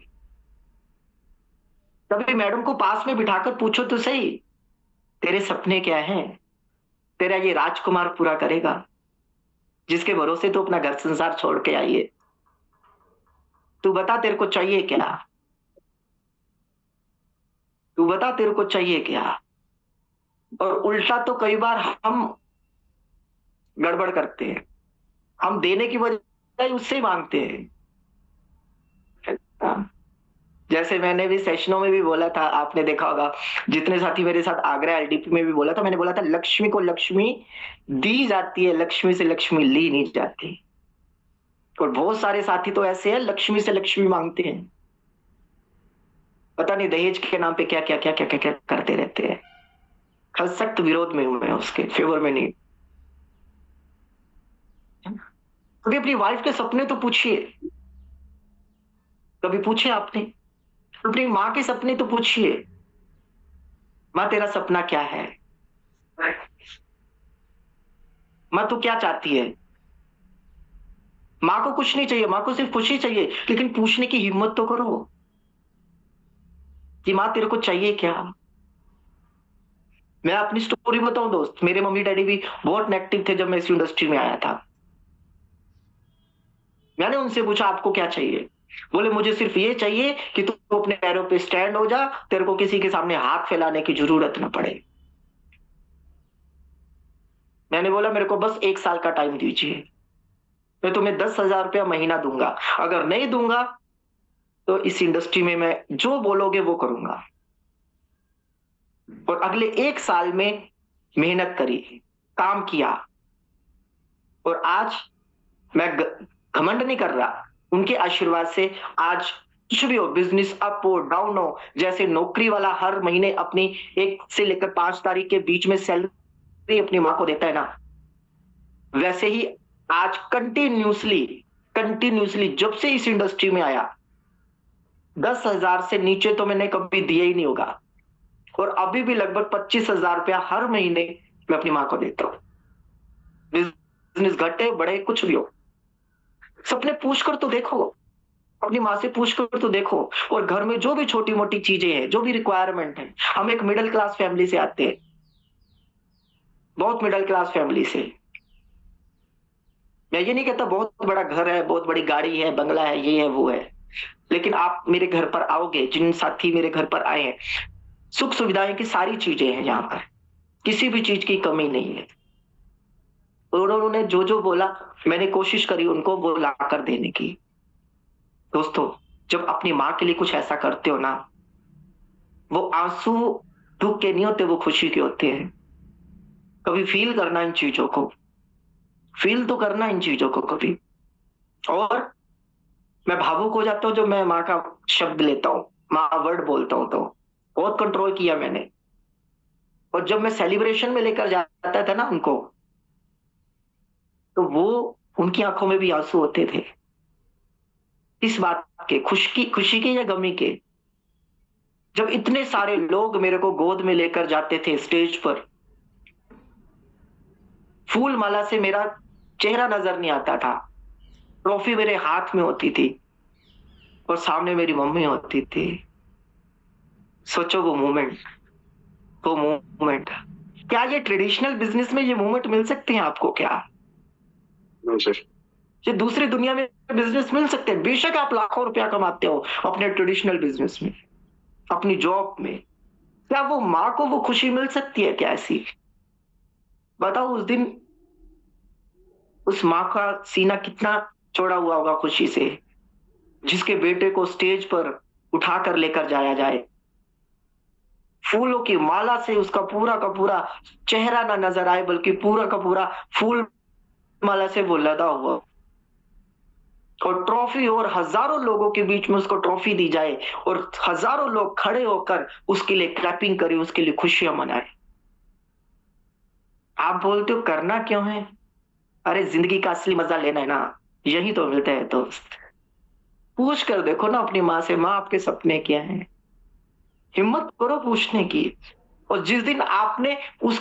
Speaker 3: कभी मैडम को पास में बिठाकर पूछो तो सही, तेरे सपने क्या हैं? तेरा ये राजकुमार पूरा करेगा जिसके भरोसे तो अपना घर संसार छोड़ के आई है। तू बता तेरे को चाहिए क्या, तू बता तेरे को चाहिए क्या। और उल्टा तो कई बार हम गड़बड़ करते हैं, हम देने की बजाय उससे मांगते हैं। जैसे मैंने भी सेशनों में भी बोला था, आपने देखा होगा, जितने साथी मेरे साथ आगरा एलडीपी में भी बोला था, मैंने बोला था लक्ष्मी को लक्ष्मी दी जाती है, लक्ष्मी से लक्ष्मी ली नहीं जाती। और बहुत सारे साथी तो ऐसे हैं लक्ष्मी से लक्ष्मी मांगते हैं, पता नहीं दहेज के नाम पे क्या क्या क्या क्या क्या, क्या करते रहते हैं। हर सख्त विरोध में हूं मैं, उसके फेवर में नहीं। कभी अपनी वाइफ के सपने तो पूछिए, कभी पूछे आपने? अपनी माँ के सपने तो पूछिए, माँ तेरा सपना क्या है, माँ तू क्या चाहती है। माँ को कुछ नहीं चाहिए, माँ को सिर्फ खुशी चाहिए, लेकिन पूछने की हिम्मत तो करो कि माँ तेरे को चाहिए क्या। मैं अपनी स्टोरी बताऊं दोस्त, मेरे मम्मी डैडी भी बहुत नेगेटिव थे जब मैं इस इंडस्ट्री में आया था। मैंने उनसे पूछा आपको क्या चाहिए? बोले मुझे सिर्फ ये चाहिए कि तू अपने पैरों पे स्टैंड हो जा, तेरे को किसी के सामने हाथ फैलाने की जरूरत ना पड़े। मैंने बोला मेरे को बस 1 साल का टाइम दीजिए, मैं तुम्हें 10,000 रुपया महीना दूंगा, अगर नहीं दूंगा तो इस इंडस्ट्री में मैं जो बोलोगे वो करूंगा। और अगले 1 साल में मेहनत करी, काम किया, और आज मैं घमंड नहीं कर रहा, उनके आशीर्वाद से आज कुछ भी हो, बिजनेस अप हो डाउन हो, जैसे नौकरी वाला हर महीने अपनी 1 से लेकर 5 तारीख के बीच में सैलरी अपनी माँ को देता है ना, वैसे ही आज कंटिन्यूसली जब से इस इंडस्ट्री में आया 10,000 से नीचे तो मैंने कभी दिया ही नहीं होगा, और अभी भी लगभग 25,000 रुपया हर महीने मैं अपनी माँ को देता हूँ। बिजनेस घटे बढ़े कुछ भी हो, सपने पूछ कर तो देखो, अपनी माँ से पूछ कर तो देखो। और घर में जो भी छोटी मोटी चीजें हैं, जो भी रिक्वायरमेंट है, हम एक मिडिल क्लास फैमिली से आते हैं, बहुत मिडिल क्लास फैमिली से। मैं ये नहीं कहता बहुत बड़ा घर है, बहुत बड़ी गाड़ी है, बंगला है, ये है वो है, लेकिन आप मेरे घर पर आओगे, जिन साथी मेरे घर पर आए हैं, सुख सुविधाएं की सारी चीजें हैं यहाँ पर, किसी भी चीज की कमी नहीं है। और उन्होंने जो जो बोला मैंने कोशिश करी उनको वो ला कर देने की। दोस्तों, जब अपनी माँ के लिए कुछ ऐसा करते हो ना, वो आंसू दुख के नहीं होते, वो खुशी के होते हैं। कभी फील करना इन चीजों को, फील तो करना इन चीजों को कभी। और मैं भावुक हो जाता हूँ जब मैं माँ का शब्द लेता हूँ, माँ वर्ड बोलता हूँ, तो बहुत कंट्रोल किया मैंने। और जब मैं सेलिब्रेशन में लेकर जाता था ना उनको, तो वो उनकी आंखों में भी आंसू होते थे। इस बात के, खुशी के या गमी के, जब इतने सारे लोग मेरे को गोद में लेकर जाते थे स्टेज पर, फूल माला से मेरा चेहरा नजर नहीं आता था, ट्रॉफी मेरे हाथ में होती थी और सामने मेरी मम्मी होती थी। सोचो वो मोमेंट, क्या ये ट्रेडिशनल बिजनेस में ये मोमेंट मिल सकते हैं आपको? क्या
Speaker 1: सर
Speaker 3: ये दूसरी दुनिया में बिजनेस मिल सकते हैं? बेशक आप लाखों रुपया कमाते हो अपने ट्रेडिशनल बिजनेस में, अपनी जॉब में, क्या वो माँ को वो खुशी मिल सकती है क्या ऐसी? बताओ, उस दिन उस माँ का सीना कितना चौड़ा हुआ होगा खुशी से, जिसके बेटे को स्टेज पर उठाकर लेकर जाया जाए, फूलों की माला से उसका पूरा का पूरा चेहरा ना नजर आए, बल्कि पूरा का पूरा फूल माला से वो लदा हुआ, और ट्रॉफी, और हजारों लोगों के बीच में उसको ट्रॉफी दी जाए, और हजारों लोग खड़े होकर उसके लिए क्लैपिंग करें, उसके लिए खुशियां मनाए। आप बोलते हो करना क्यों है? अरे जिंदगी का असली मजा लेना है ना, यही तो मिलता है दोस्त। पूछ कर देखो ना अपनी माँ से, माँ आपके सपने क्या हैं? हिम्मत करो पूछने की। और जिस दिन आपने उस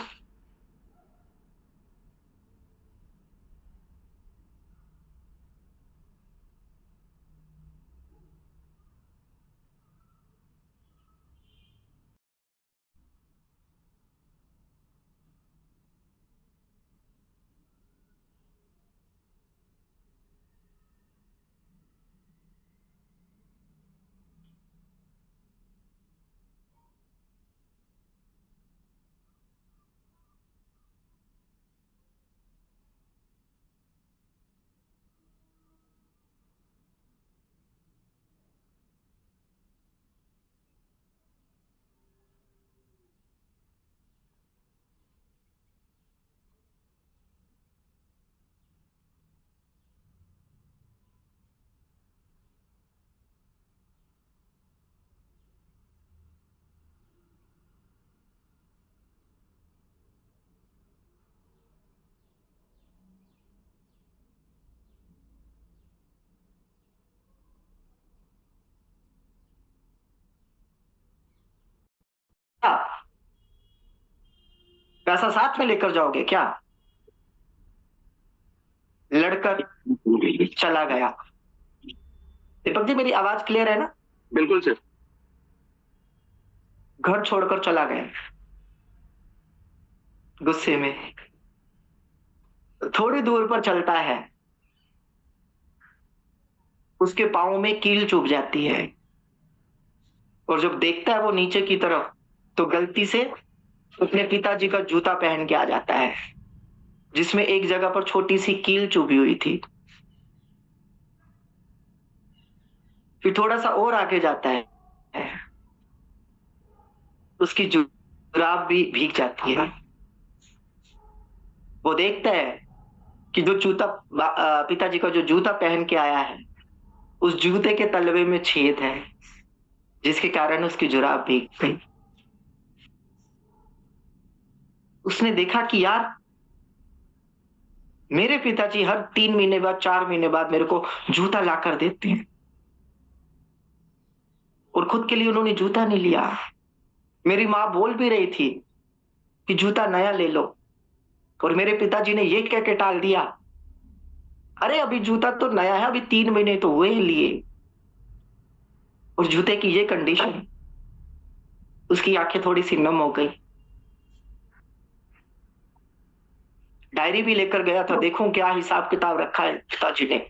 Speaker 3: पैसा साथ में लेकर जाओगे क्या? लड़कर चला गया। दीपक जी, मेरी आवाज क्लियर है ना?
Speaker 1: बिल्कुल सर।
Speaker 3: घर छोड़कर चला गया गुस्से में। थोड़ी दूर पर चलता है, उसके पाँव में कील चुभ जाती है, और जब देखता है वो नीचे की तरफ तो गलती से अपने पिताजी का जूता पहन के आ जाता है, जिसमें एक जगह पर छोटी सी कील चुभी हुई थी। फिर थोड़ा सा और आगे जाता है, उसकी जुराब भी भीग जाती है। वो देखता है कि जो जूता पिताजी का जो जूता पहन के आया है, उस जूते के तलवे में छेद है, जिसके कारण उसकी जुराब भीग गई। उसने देखा कि यार, मेरे पिताजी हर 3 महीने बाद 4 महीने बाद मेरे को जूता ला कर देते हैं, और खुद के लिए उन्होंने जूता नहीं लिया। मेरी माँ बोल भी रही थी कि जूता नया ले लो, और मेरे पिताजी ने ये कह के टाल दिया, अरे अभी जूता तो नया है, अभी 3 महीने तो हुए हैं लिए, और जूते की ये कंडीशन। उसकी आंखें थोड़ी सी नम हो गई। डायरी भी लेकर गया था, देखूं क्या हिसाब किताब रखा है पिताजी ने।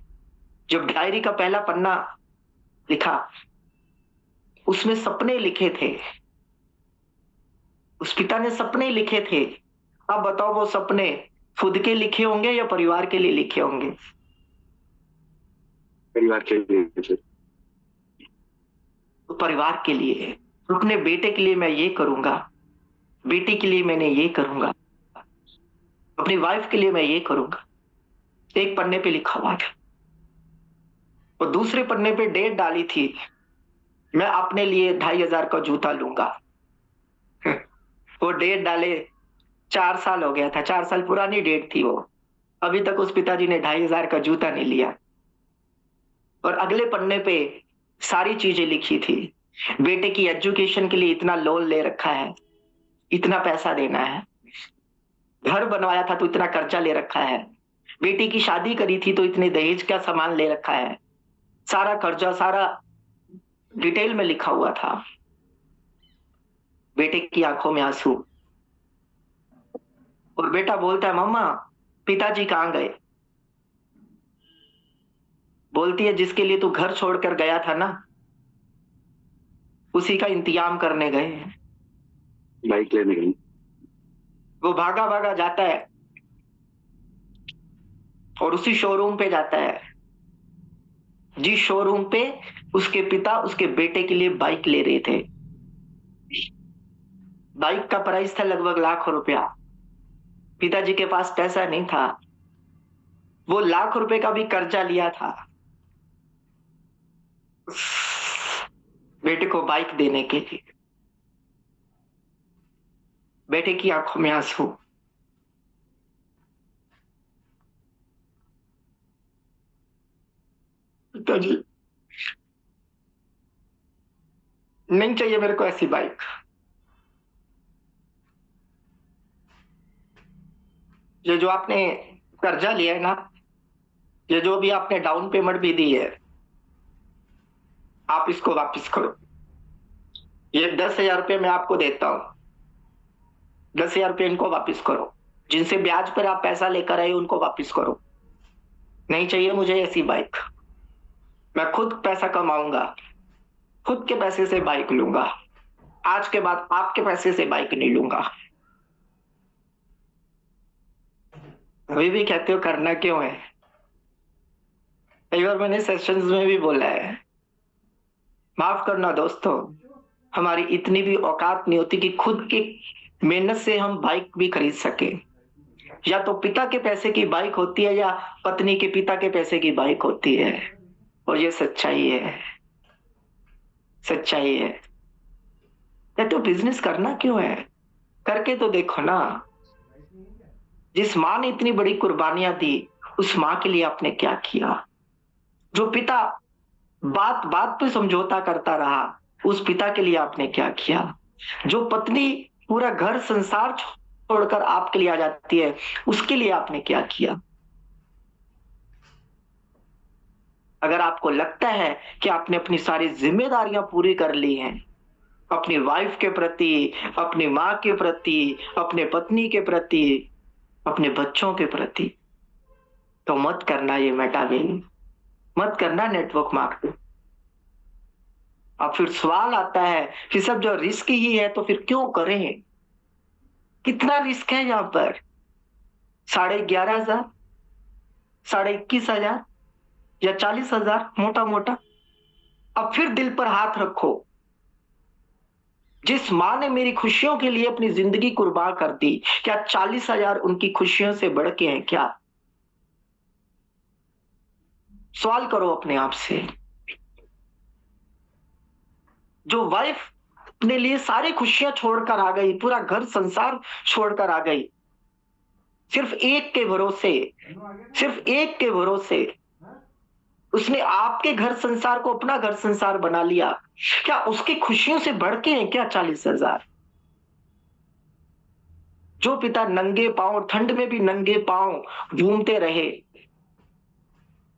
Speaker 3: जब डायरी का पहला पन्ना लिखा, उसमें सपने लिखे थे। उस पिता ने सपने लिखे थे। अब बताओ, वो सपने खुद के लिखे होंगे या परिवार के लिए लिखे होंगे?
Speaker 1: परिवार के लिए।
Speaker 3: तो परिवार के लिए है। अपने बेटे के लिए मैं ये करूंगा, बेटी के लिए मैंने ये करूंगा, अपनी वाइफ के लिए मैं ये करूंगा, एक पन्ने पे लिखा हुआ था। और दूसरे पन्ने पे डेट डाली थी, मैं अपने लिए 2500 का जूता लूंगा। वो डेट डाले 4 साल हो गया था, 4 साल पुरानी डेट थी वो। अभी तक उस पिताजी ने 2500 का जूता नहीं लिया। और अगले पन्ने पे सारी चीजें लिखी थी। बेटे की एजुकेशन के लिए इतना लोन ले रखा है, इतना पैसा देना है, घर बनवाया था तो इतना कर्जा ले रखा है, बेटी की शादी करी थी तो इतने दहेज का सामान ले रखा है। सारा कर्जा, सारा डिटेल में लिखा हुआ था। बेटे की आंखों में आंसू, और बेटा बोलता है, मम्मा पिताजी कहाँ गए? बोलती है, जिसके लिए तू घर छोड़कर गया था ना, उसी का इंतजाम करने गए हैं।
Speaker 1: बाइक लेने गई।
Speaker 3: वो भागा भागा जाता है और उसी शोरूम पे जाता है, जिस शोरूम पे उसके पिता उसके बेटे के लिए बाइक ले रहे थे। बाइक का प्राइस था लगभग ₹1,00,000। पिताजी के पास पैसा नहीं था, वो ₹1,00,000 का भी कर्जा लिया था बेटे को बाइक देने के लिए। बेटे की आंखों में आंसू। पिताजी, नहीं चाहिए मेरे को ऐसी बाइक। ये जो आपने कर्जा लिया है ना, ये जो भी आपने डाउन पेमेंट भी दी है, आप इसको वापस करो। ये 10,000 मैं आपको देता हूं, 10,000 इनको वापस करो। जिनसे ब्याज पर आप पैसा लेकर आए उनको वापस करो। नहीं चाहिए मुझे ऐसी बाइक। मैं खुद पैसा कमाऊंगा, खुद के पैसे से बाइक लूंगा। आज के बाद आपके पैसे से बाइक नहीं लूंगा। अभी भी कहते हो करना क्यों है? कई बार मैंने सेशंस में भी बोला है, माफ करना दोस्तों, हमारी इतनी भी औकात नहीं होती कि खुद की मेहनत से हम बाइक भी खरीद सके। या तो पिता के पैसे की बाइक होती है, या पत्नी के पिता के पैसे की बाइक होती है। और ये सच्चाई है, सच्चाई है। या तो बिजनेस करना क्यों है? करके तो देखो ना। जिस माँ ने इतनी बड़ी कुर्बानियां दी, उस माँ के लिए आपने क्या किया? जो पिता बात बात पे समझौता करता रहा, उस पिता के लिए आपने क्या किया? जो पत्नी पूरा घर संसार छोड़कर आपके लिए आ जाती है, उसके लिए आपने क्या किया? अगर आपको लगता है कि आपने अपनी सारी जिम्मेदारियां पूरी कर ली हैं, अपनी वाइफ के प्रति, अपनी माँ के प्रति, अपने पत्नी के प्रति, अपने बच्चों के प्रति, तो मत करना ये मेटावेल। मत करना नेटवर्क मार्केटिंग। अब फिर सवाल आता है कि सब जो रिस्क ही है तो फिर क्यों करें? कितना रिस्क है यहाँ पर? 11,500, 21,000 या 40,000 मोटा मोटा। अब फिर दिल पर हाथ रखो, जिस माँ ने मेरी खुशियों के लिए अपनी जिंदगी कुर्बान कर दी, क्या 40,000 उनकी खुशियों से बढ़ के हैं क्या? सवाल करो अपने आप से। जो वाइफ अपने लिए सारी खुशियां छोड़कर आ गई, पूरा घर संसार छोड़कर आ गई, सिर्फ एक के भरोसे, सिर्फ एक के भरोसे उसने आपके घर संसार को अपना घर संसार बना लिया, क्या उसकी खुशियों से बढ़ के हैं क्या 40,000? जो पिता नंगे पांव, ठंड में भी नंगे पांव घूमते रहे,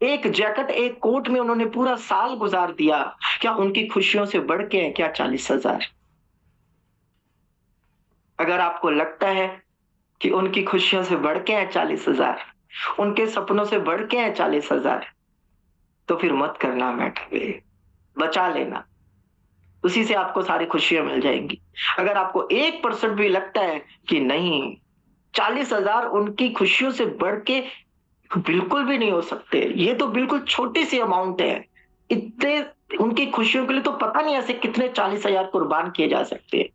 Speaker 3: एक जैकेट एक कोट में उन्होंने पूरा साल गुजार दिया, क्या उनकी खुशियों से बढ़ के हैं क्या 40,000? अगर आपको लगता है कि उनकी खुशियों से बढ़ के हैं 40,000, उनके सपनों से बढ़ के हैं 40,000, तो फिर मत करना मैटर, बचा लेना, उसी से आपको सारी खुशियां मिल जाएंगी। अगर आपको 1% भी लगता है कि नहीं 40,000 उनकी खुशियों से बढ़ के बिल्कुल भी नहीं हो सकते, ये तो बिल्कुल छोटी सी अमाउंट है, इतने उनकी खुशियों के लिए तो पता नहीं ऐसे कितने 40,000 कुर्बान किए जा सकते हैं।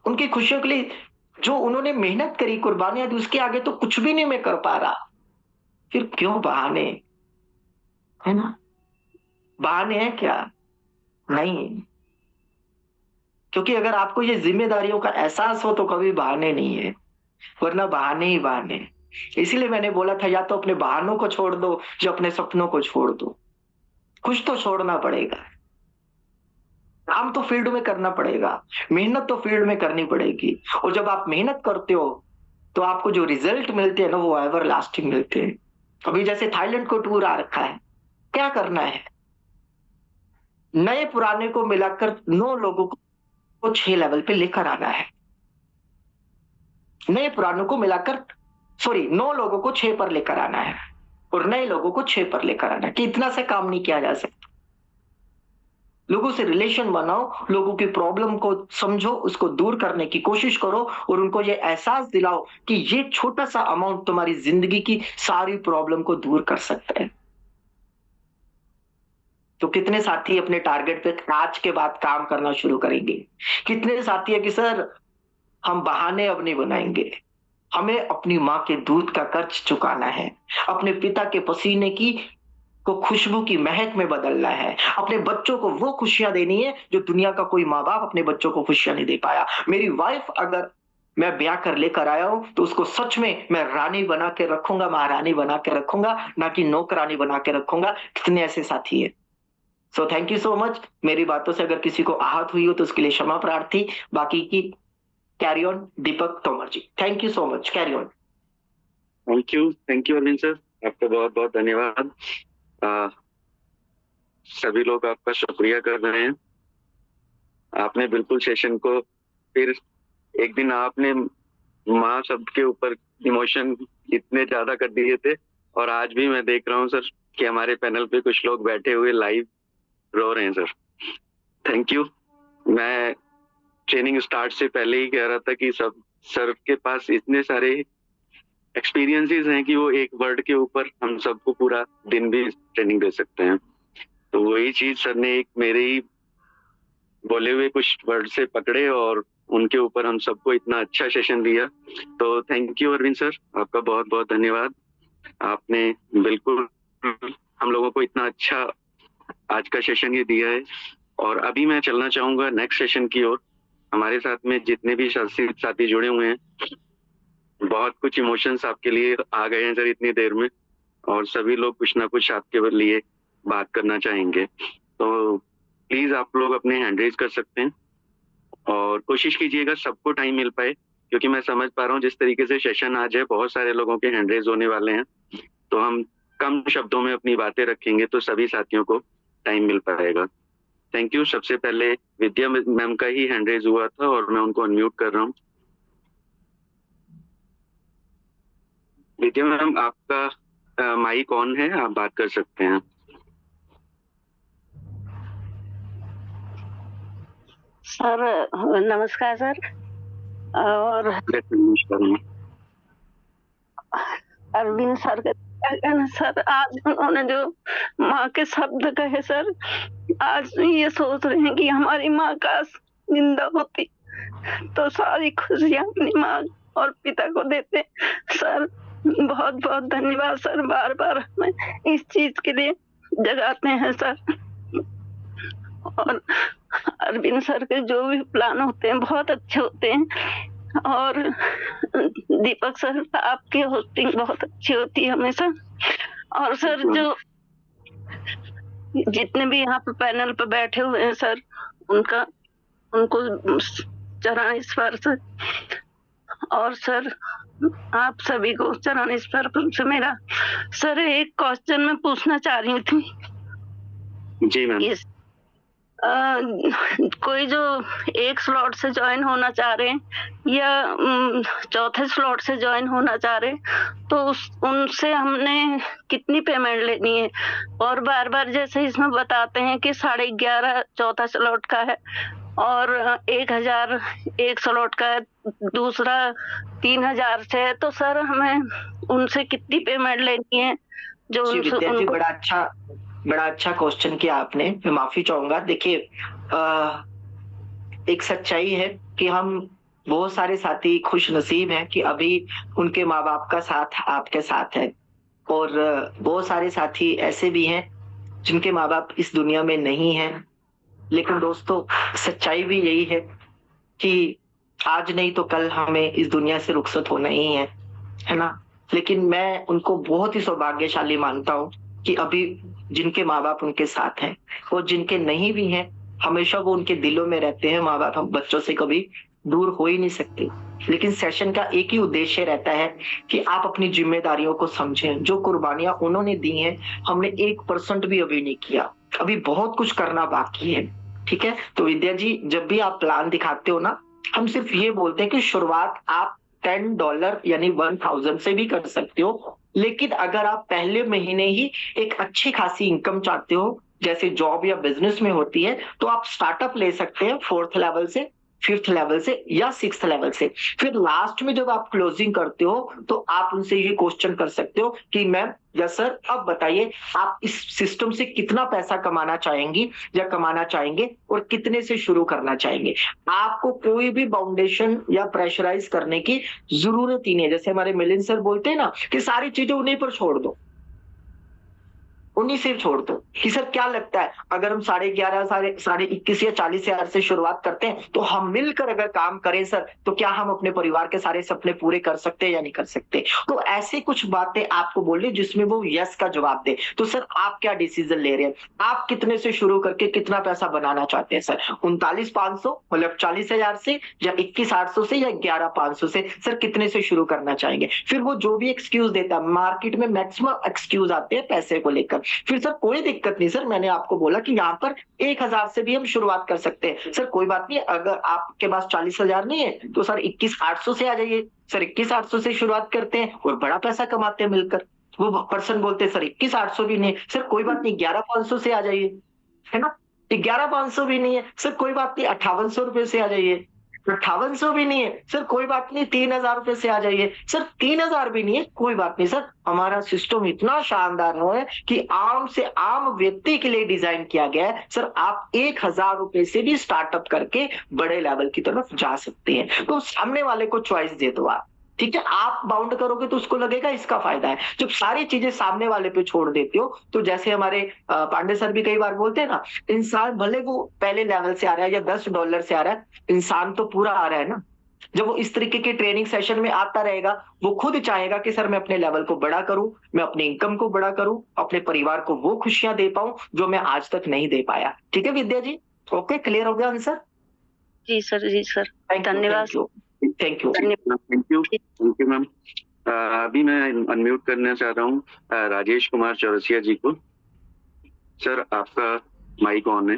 Speaker 3: उनकी खुशियों के लिए जो उन्होंने मेहनत करी, कुर्बानियां दी, उसके आगे तो कुछ भी नहीं मैं कर पा रहा, फिर क्यों बहाने? है ना? बहाने हैं क्या? नहीं, क्योंकि अगर आपको ये जिम्मेदारियों का एहसास हो तो कभी बहाने नहीं है, वरना बहाने ही बहाने। इसीलिए मैंने बोला था या तो अपने बहानों को छोड़ दो या अपने सपनों को छोड़ दो, कुछ तो छोड़ना पड़ेगा। काम तो फील्ड में करना पड़ेगा, मेहनत तो फील्ड में करनी पड़ेगी, और जब आप मेहनत करते हो तो आपको जो रिजल्ट मिलते हैं ना वो एवर लास्टिंग मिलते हैं। अभी जैसे थाईलैंड को टूर आ रखा है, क्या करना है? नए पुराने को मिलाकर 9 लोगों को 6 लेवल पे लेकर आना है। नए पुरानों को मिलाकर, सॉरी, 9 लोगों को 6 पर लेकर आना है और नए लोगों को 6 पर लेकर आना है। कि इतना से काम नहीं किया जा सकता। लोगों से रिलेशन बनाओ, लोगों की प्रॉब्लम को समझो, उसको दूर करने की कोशिश करो और उनको ये एहसास दिलाओ कि ये छोटा सा अमाउंट तुम्हारी जिंदगी की सारी प्रॉब्लम को दूर कर सकता है। तो कितने साथी अपने टारगेट पे आज के बाद काम करना शुरू करेंगे? कितने साथी है कि सर हम बहाने अब नहीं बनाएंगे, हमें अपनी माँ के दूध का कर्ज चुकाना है, अपने पिता के पसीने की को खुशबू की महक में बदलना है, अपने बच्चों को वो खुशियां देनी है जो दुनिया का कोई माँ बाप अपने बच्चों को खुशियां नहीं दे पाया। मेरी वाइफ अगर मैं ब्याह कर लेकर आया हूं तो उसको सच में मैं रानी बना के रखूंगा, महारानी बना के रखूंगा, ना कि नौकरानी बना के रखूंगा। कितने ऐसे साथी है। So thank you so much. मेरी बातों से अगर किसी को आहत हुई हो तो उसके लिए क्षमा प्रार्थी। बाकी की carry on Deepak Tomar ji. Thank you so much, carry on.
Speaker 1: Thank you Arvind sir, आपका बहुत बहुत धन्यवाद। सभी लोग आपका शुक्रिया कर रहे हैं। आपने बिल्कुल सेशन को फिर एक दिन आपने माँ शब्द के ऊपर इमोशन इतने ज्यादा कर दिए थे, और आज भी मैं देख रहा हूँ सर कि हमारे पैनल पे कुछ लोग बैठे हुए लाइव रो रहे हैं सर। Thank you. मैं ट्रेनिंग स्टार्ट से पहले ही कह रहा था कि सब सर के पास इतने सारे एक्सपीरियंसेस हैं कि वो एक वर्ड के ऊपर हम सबको पूरा दिन भी ट्रेनिंग दे सकते हैं। तो वही चीज सर ने एक मेरे ही बोले हुए कुछ वर्ड से पकड़े और उनके ऊपर हम सबको इतना अच्छा सेशन दिया। तो थैंक यू अरविंद सर, आपका बहुत बहुत धन्यवाद। आपने बिल्कुल हम लोगों को इतना अच्छा आज का सेशन ही दिया है। और अभी मैं चलना चाहूंगा नेक्स्ट सेशन की ओर। हमारे साथ में जितने भी साथी जुड़े हुए हैं, बहुत कुछ इमोशंस आपके लिए आ गए हैं सर इतनी देर में, और सभी लोग कुछ ना कुछ आपके लिए बात करना चाहेंगे। तो प्लीज आप लोग अपने हैंड रेज कर सकते हैं और कोशिश कीजिएगा सबको टाइम मिल पाए, क्योंकि मैं समझ पा रहा हूँ जिस तरीके से सेशन आज है बहुत सारे लोगों के हैंड रेज होने वाले हैं। तो हम कम शब्दों में अपनी बातें रखेंगे तो सभी साथियों को टाइम मिल पाएगा। Thank you. सबसे पहले विद्या मैम का ही हैंड रेज हुआ था और मैं उनको अनम्यूट कर रहा हूँ। विद्या मैम, आपका माइक ऑन है, आप बात कर सकते हैं।
Speaker 5: सर नमस्कार सर। और
Speaker 1: नमस्कार।
Speaker 5: अरविंद सर का क्या कहना सर, आज उन्होंने जो माँ के शब्द कहे सर, आज ये सोच रहे हैं कि हमारी माँ काश जिंदा होती तो सारी खुशियाँ अपनी माँ और पिता को देते। सर बहुत बहुत धन्यवाद सर, बार बार हमें इस चीज के लिए जगाते हैं सर। और अरविंद सर के जो भी प्लान होते हैं बहुत अच्छे होते हैं। और दीपक सर आपकी होस्टिंग बहुत अच्छी होती है हमेशा। और सर जो जितने भी यहाँ पे पैनल पे बैठे हुए हैं सर, उनको चरण स्पर्श। और सर आप सभी को चरण स्पर्श से मेरा सर एक क्वेश्चन मैं पूछना चाह रही थी।
Speaker 1: जी मैम।
Speaker 5: कोई जो एक स्लॉट से ज्वाइन होना चाह रहे हैं या चौथे स्लॉट से ज्वाइन होना चाह रहे हैं तो उनसे हमने कितनी पेमेंट लेनी है? और बार बार जैसे इसमें बताते हैं कि 11.5 चौथा स्लॉट का है और 1,000 एक स्लॉट का है, दूसरा 3,000 से है, तो सर हमें उनसे कितनी पेमेंट लेनी है? जो
Speaker 3: उनको बड़ा अच्छा क्वेश्चन किया आपने, मैं माफी चाहूंगा। देखिए एक सच्चाई है कि हम बहुत सारे साथी खुश नसीब हैं कि अभी उनके माँ बाप का साथ आपके साथ है, और बहुत सारे साथी ऐसे भी हैं जिनके माँ बाप इस दुनिया में नहीं हैं। लेकिन दोस्तों सच्चाई भी यही है कि आज नहीं तो कल हमें इस दुनिया से रुखसत होना ही है ना। लेकिन मैं उनको बहुत ही सौभाग्यशाली मानता हूँ कि अभी जिनके माँ बाप उनके साथ हैं, और जिनके नहीं भी हैं हमेशा वो उनके दिलों में रहते हैं। माँ बाप हम बच्चों से कभी दूर हो ही नहीं सकते। लेकिन सेशन का एक ही उद्देश्य रहता है कि आप अपनी जिम्मेदारियों को समझें। जो कुर्बानियां उन्होंने दी हैं हमने 1% भी अभी नहीं किया, अभी बहुत कुछ करना बाकी है। ठीक है, तो विद्या जी जब भी आप प्लान दिखाते हो ना, हम सिर्फ ये बोलते हैं कि शुरुआत आप $10 यानी 1,000 से भी कर सकते हो। लेकिन अगर आप पहले महीने ही एक अच्छी खासी इनकम चाहते हो, जैसे जॉब या बिजनेस में होती है, तो आप स्टार्टअप ले सकते हैं 4th लेवल से, 5th लेवल से या 6th लेवल से। फिर लास्ट में जब आप क्लोजिंग करते हो तो आप उनसे ये क्वेश्चन कर सकते हो कि मैम या सर अब बताइए आप इस सिस्टम से कितना पैसा कमाना चाहेंगी या कमाना चाहेंगे और कितने से शुरू करना चाहेंगे। आपको कोई भी बाउंडेशन या प्रेशराइज करने की जरूरत ही नहीं है। जैसे हमारे मिलिंद सर बोलते हैं ना कि सारी चीजें उन्हीं पर छोड़ दो, उन्हीं से छोड़ दो कि सर क्या लगता है अगर हम 11.5 साढ़े 21 या 40,000 से शुरुआत करते हैं तो हम मिलकर अगर काम करें सर तो क्या हम अपने परिवार के सारे सपने पूरे कर सकते हैं या नहीं कर सकते। तो ऐसे कुछ बातें आपको बोलिए जिसमें वो यस का जवाब दे। तो सर आप क्या डिसीजन ले रहे हैं, आप कितने से शुरू करके कितना पैसा बनाना चाहते हैं? सर 39,500 मतलब 40,000 से, या 21,800 से, या 11,500 से? सर कितने से शुरू करना चाहेंगे? फिर वो जो भी एक्सक्यूज देता है, मार्केट में मैक्सिमम एक्सक्यूज आते हैं पैसे को लेकर। फिर सर कोई दिक्कत नहीं सर, मैंने आपको बोला कि यहाँ पर 1,000 से भी हम शुरुआत कर सकते हैं। सर कोई बात नहीं, अगर आपके पास 40,000 नहीं है तो सर 21,800 से आ जाइए। सर 21,800 से शुरुआत करते हैं और बड़ा पैसा कमाते हैं मिलकर। वो पर्सन बोलते हैं सर 21,800 भी नहीं, सर कोई बात नहीं 11,500 से आ जाइए, है ना। 11,500 भी नहीं है, सर कोई बात नहीं 5,800 रुपए से आ जाइए। 5,800 भी नहीं है, सर कोई बात नहीं 3,000 रुपए से आ जाइए। सर 3,000 भी नहीं है, कोई बात नहीं सर, हमारा सिस्टम इतना शानदार है कि आम से आम व्यक्ति के लिए डिजाइन किया गया है। सर आप 1,000 रुपए से भी स्टार्टअप करके बड़े लेवल की तरफ जा सकते हैं। तो सामने वाले को चॉइस दे दो आप, ठीक है। आप बाउंड करोगे तो उसको लगेगा इसका फायदा है। जब सारी चीजें सामने वाले पे छोड़ देते हो तो जैसे हमारे पांडे सर भी कई बार बोलते हैं ना, इंसान भले वो पहले लेवल से आ रहा है या $10 से आ रहा है, इंसान तो पूरा आ रहा है ना। जब वो इस तरीके के ट्रेनिंग सेशन में आता रहेगा वो खुद चाहेगा कि सर मैं अपने लेवल को बड़ा करूं, मैं अपनी इनकम को बड़ा करूं, अपने परिवार को वो खुशियां दे पाऊं जो मैं आज तक नहीं दे पाया। ठीक है विद्या जी, ओके, क्लियर हो गया आंसर?
Speaker 5: जी सर, जी सर, धन्यवाद।
Speaker 3: Thank you
Speaker 1: ma'am. अभी मैं अनम्यूट करना चाह रहा हूँ राजेश कुमार चौरसिया जी को। सर आपका माइक ऑन है।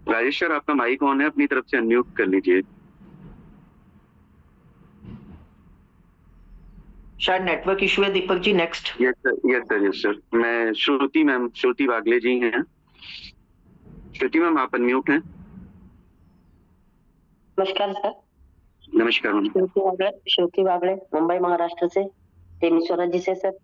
Speaker 1: राजेश सर आपका माइक ऑन है, अपनी तरफ से अनम्यूट कर लीजिए।
Speaker 3: शायद नेटवर्क इशू है। Deepak ji next.
Speaker 1: Yes sir, yes sir, yes sir. मैं श्रुति वागले जी हैं। श्रुति मैम आप अनम्यूट हैं।
Speaker 6: नमस्कार सर।
Speaker 1: नमस्कार मैम।
Speaker 6: श्रुति बागड़े मुंबई महाराष्ट्र से, टेमेश्वरा जी से। सर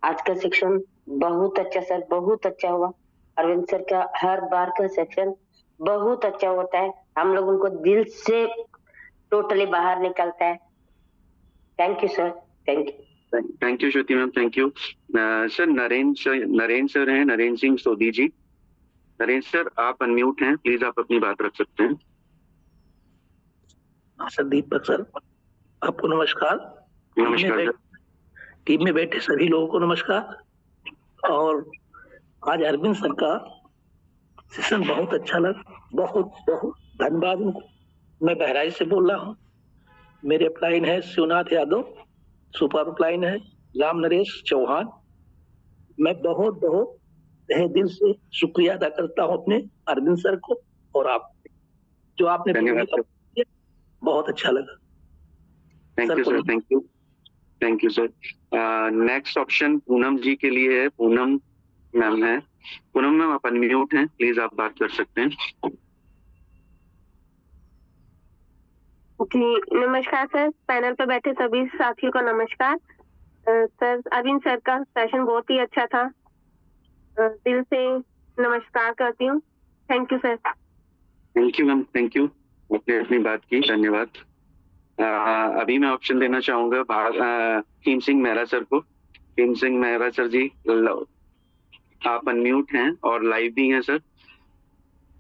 Speaker 6: आज का सेक्शन बहुत अच्छा सर, बहुत अच्छा हुआ। अरविंद सर का हर बार का सेक्शन बहुत अच्छा होता है, हम लोग उनको दिल से टोटली बाहर निकलता है। Thank you sir, thank you.
Speaker 1: Thank you Shruti ma'am, thank you. Sir Naren sir हैं, नरेन सिंह सोधी जी। नरेन सर आप अनम्यूट हैं, प्लीज आप अपनी बात रख सकते हैं।
Speaker 7: सर दीपक सर आपको नमस्कार।
Speaker 1: नमस्कार सर।
Speaker 7: टीम में बैठे सभी लोगों को नमस्कार। और आज अरविंद सर का सेशन बहुत अच्छा लगा, बहुत बहुत धन्यवाद उनको। मैं बहराइच से बोल रहा हूँ। मेरे अपलाइन है शिवनाथ यादव, सुपर अपलाइन है राम नरेश चौहान। मैं बहुत बहुत तहे दिल से शुक्रिया अदा करता हूँ अपने अरविंद सर को और आप जो आपने बहुत अच्छा लगा।
Speaker 1: Thank you sir, thank you, thank you sir. Next option Poonam ji के लिए है, पूनम मैम है। पूनम मैम आप अनम्यूट हैं, प्लीज आप बात कर सकते हैं।
Speaker 8: जी नमस्कार सर, पैनल पर बैठे सभी साथियों को नमस्कार। सर अरविंद सर का सेशन बहुत ही अच्छा था, दिल से नमस्कार करती हूँ। Thank you sir.
Speaker 1: Thank you ma'am, thank you, आपने अपनी बात की, धन्यवाद। अभी मैं ऑप्शन देना चाहूंगा खीम सिंह मेहरा सर को। खीम सिंह मेहरा सर जी आप अनम्यूट हैं और लाइव भी हैं सर।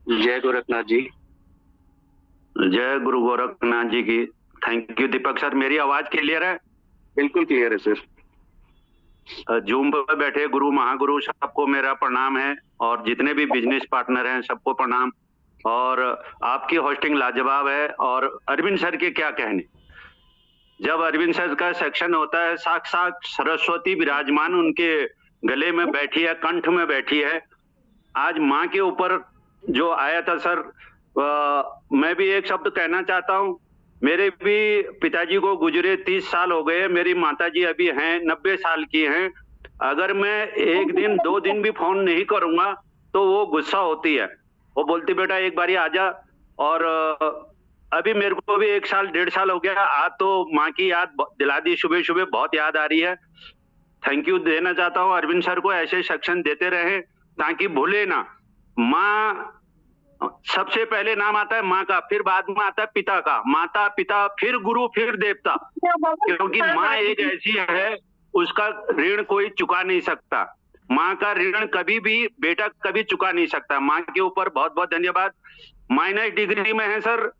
Speaker 1: जय गोरखनाथ जी।
Speaker 9: जय गुरु गोरखनाथ जी की। Thank you Deepak sir. मेरी आवाज क्लियर है?
Speaker 1: बिल्कुल क्लियर है सर।
Speaker 9: जूम पर बैठे गुरु महागुरु सबको मेरा प्रणाम है और जितने भी बिजनेस पार्टनर हैं सबको प्रणाम। और आपकी होस्टिंग लाजवाब है। और अरविंद सर के क्या कहने, जब अरविंद सर का सेक्शन होता है साक्षात सरस्वती विराजमान उनके गले में बैठी है, कंठ में बैठी है। आज माँ के ऊपर जो आया था सर, मैं भी एक शब्द कहना चाहता हूँ। मेरे भी पिताजी को गुजरे 30 साल हो गए, मेरी माताजी अभी हैं 90 साल की हैं। अगर मैं एक दिन 2 दिन भी फोन नहीं करूंगा तो वो गुस्सा होती है, वो बोलती बेटा एक बारी आजा। और अभी मेरे को भी 1 साल 1.5 साल हो गया, आज तो माँ की याद दिला दी, सुबह सुबह बहुत याद आ रही है। थैंक यू देना चाहता हूँ अरविंद सर को, ऐसे सेक्शन देते रहे ताकि भूले ना। माँ सबसे पहले नाम आता है माँ का, फिर बाद में आता है पिता का, माता पिता फिर गुरु फिर देवता। क्योंकि माँ एक ऐसी है उसका ऋण कोई चुका नहीं सकता। माँ का ऋण कभी भी बेटा कभी चुका नहीं सकता। माँ के ऊपर बहुत बहुत धन्यवाद। माइनस डिग्री में है सर,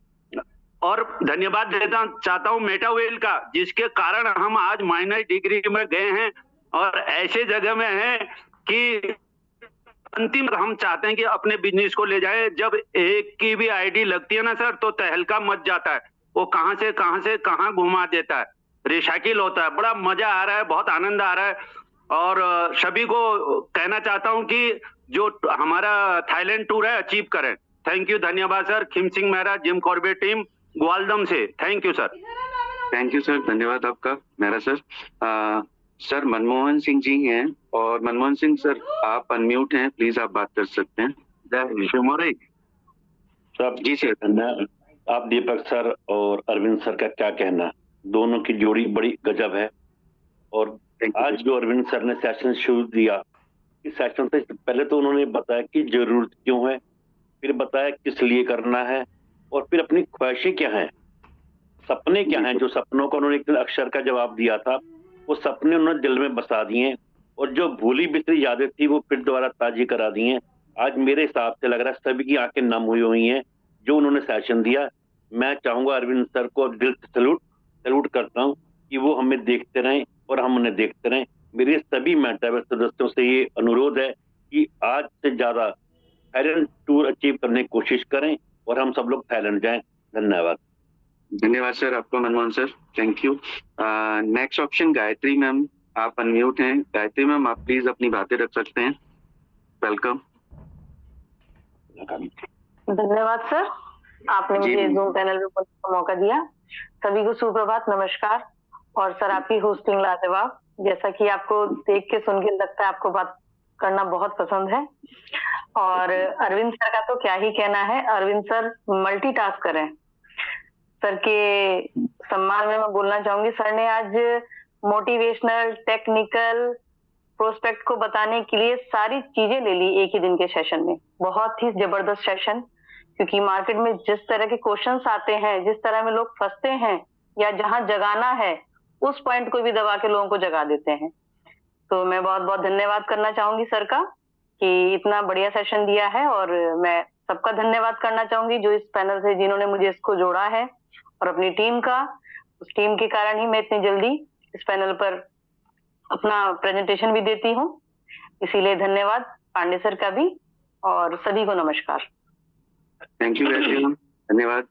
Speaker 9: और धन्यवाद देता चाहता हूँ मेटावेल का, जिसके कारण हम आज माइनस डिग्री में गए हैं और ऐसे जगह में हैं कि अंतिम हम चाहते हैं कि अपने बिजनेस को ले जाए। जब एक की भी आईडी लगती है ना सर तो तहलका मच जाता है, वो कहां से कहां घुमा देता है, रिसाइकिल होता है। बड़ा मजा आ रहा है, बहुत आनंद आ रहा है। और सभी को कहना चाहता हूं कि जो हमारा थाईलैंड टूर है अचीव करें। थैंक यू, धन्यवाद sir. Kheem Singh Mehra, Jim Corbett team Gwaldam से। Thank you sir.
Speaker 1: Thank you sir, धन्यवाद आपका मेहरा सर। सर मनमोहन सिंह जी हैं, और मनमोहन सिंह सर आप अनम्यूट हैं, प्लीज आप बात कर सकते हैं।
Speaker 10: सब जी सर। आप दीपक सर और अरविंद सर का क्या कहना, दोनों की जोड़ी बड़ी गजब है। और आज जो अरविंद सर ने सेशन शुरू दिया, इस सेशन से पहले तो उन्होंने बताया कि जरूरत क्यों है, फिर बताया किस लिए करना है, और फिर अपनी ख्वाहिशें क्या हैं, सपने क्या हैं। जो सपनों का उन्होंने एक अक्षर का जवाब दिया था, वो सपने उन्होंने दिल में बसा दिए, और जो भूली बिसरी यादें थी वो फिर दोबारा ताजी करा दी हैं। आज मेरे हिसाब से लग रहा है सभी की आंखें नम हुई हैं जो उन्होंने सेशन दिया। मैं चाहूंगा अरविंद सर को दिल से सैल्यूट करता हूं कि वो हमें देखते रहें और हम उन्हें देखते रहें। मेरे सभी मेटावर्स सदस्यों से ये अनुरोध है कि आज से ज्यादा थाईलैंड टूर अचीव करने की कोशिश करें और हम सब लोग थाईलैंड जाएं। धन्यवाद।
Speaker 1: धन्यवाद सर आपको Manmohan sir, thank you. Next option Gayatri ma'am, आप अनम्यूट हैं। गायत्री मैम आप प्लीज अपनी बातें रख सकते हैं। वेलकम।
Speaker 11: धन्यवाद सर, आपने मुझे जूम पैनल में बोलने का मौका दिया। सभी को सुप्रभात, नमस्कार। और सर आपकी होस्टिंग लाजवाब, जैसा कि आपको देख के सुन के लगता है आपको बात करना बहुत पसंद है। और अरविंद सर का तो क्या ही कहना है, अरविंद सर मल्टीटास्कर हैं। सर के सम्मान में मैं बोलना चाहूंगी, सर ने आज मोटिवेशनल, टेक्निकल, प्रोस्पेक्ट को बताने के लिए सारी चीजें ले ली एक ही दिन के सेशन में। बहुत ही जबरदस्त सेशन, क्योंकि मार्केट में जिस तरह के क्वेश्चंस आते हैं, जिस तरह में लोग फंसते हैं, या जहां जगाना है उस पॉइंट को भी दबा के लोगों को जगा देते हैं। तो मैं बहुत बहुत धन्यवाद करना चाहूंगी सर का कि इतना बढ़िया सेशन दिया है, और मैं सबका धन्यवाद करना चाहूंगी जो इस पैनल से, जिन्होंने मुझे इसको जोड़ा है, और अपनी टीम का। उस टीम के कारण ही मैं इतनी जल्दी इस पैनल पर अपना प्रेजेंटेशन भी देती हूँ, इसीलिए धन्यवाद पांडे सर का भी, और सभी को नमस्कार।
Speaker 1: थैंक यू वेरी मच, धन्यवाद।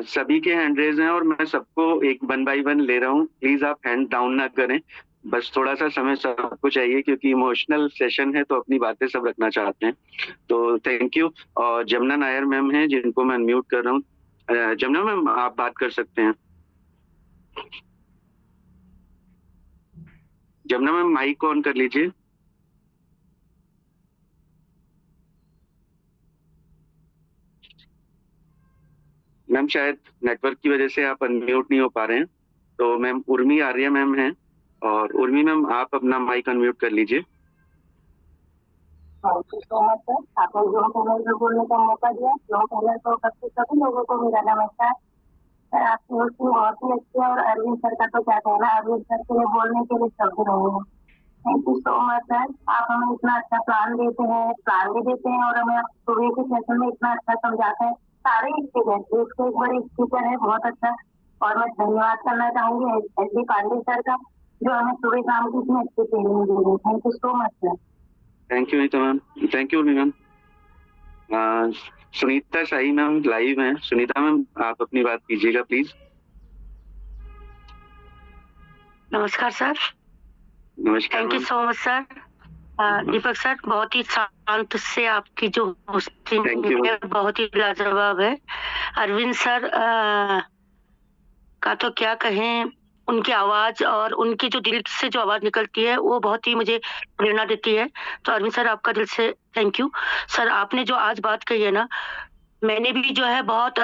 Speaker 1: सभी के हैंड रेज हैं और मैं सबको एक 1 बाय 1 ले रहा हूँ। प्लीज आप हैंड डाउन ना करें, बस थोड़ा सा समय सबको चाहिए, क्योंकि इमोशनल सेशन है तो अपनी बातें सब रखना चाहते हैं। तो थैंक यू। और जमुना नायर मैम हैं जिनको मैं अनम्यूट कर रहा हूँ। जमुना मैम, आप बात कर सकते हैं। जमुना मैम, माइक ऑन कर लीजिए। मैम शायद नेटवर्क की वजह से आप अनम्यूट नहीं हो पा रहे हैं। तो मैम उर्मी आर्या मैम हैं, और उर्मी मैम आप अपना माइक अनम्यूट कर लीजिए।
Speaker 12: Thank you so much sir, आपने जो पैनल में बोलने का मौका दिया। जो पैनल को उपस्थित सभी लोगों को मेरा नमस्कार सर। आपकी होस्टिंग बहुत ही अच्छी है, और अरविंद सर का तो क्या कहना, अरविंद सर के लिए बोलने के लिए शब्द नहीं है। Thank you so much sir, आप हमें इतना अच्छा प्लान भी देते हैं, और हमें सुबह के सेशन में इतना अच्छा समझाते हैं। सारे स्टूडेंट, एक से एक बड़े स्पीकर है, बहुत अच्छा। और मैं धन्यवाद करना चाहूंगी एस.डी. पांडे सर का, जो हमें सुबह शाम की इतनी अच्छी ट्रेनिंग दी है। Thank you so much sir.
Speaker 1: Thank you ma'am, thank you ma'am. Sunita shahi ma'am live हैं। सुनीता मैम, आप अपनी बात कीजिएगा प्लीज।
Speaker 5: नमस्कार सर।
Speaker 1: नमस्कार।
Speaker 5: Thank you so much sir. Deepak sir, बहुत ही शांत से आपकी जो होस्टिंग है बहुत ही लाजवाब है। अरविंद सर का तो क्या कहें, उनकी आवाज और उनकी जो दिल से जो आवाज निकलती है वो बहुत ही मुझे प्रेरणा देती है। तो अरविंद सर, आपका दिल से थैंक यू। सर, आपने जो आज बात कही है ना, मैंने भी जो है बहुत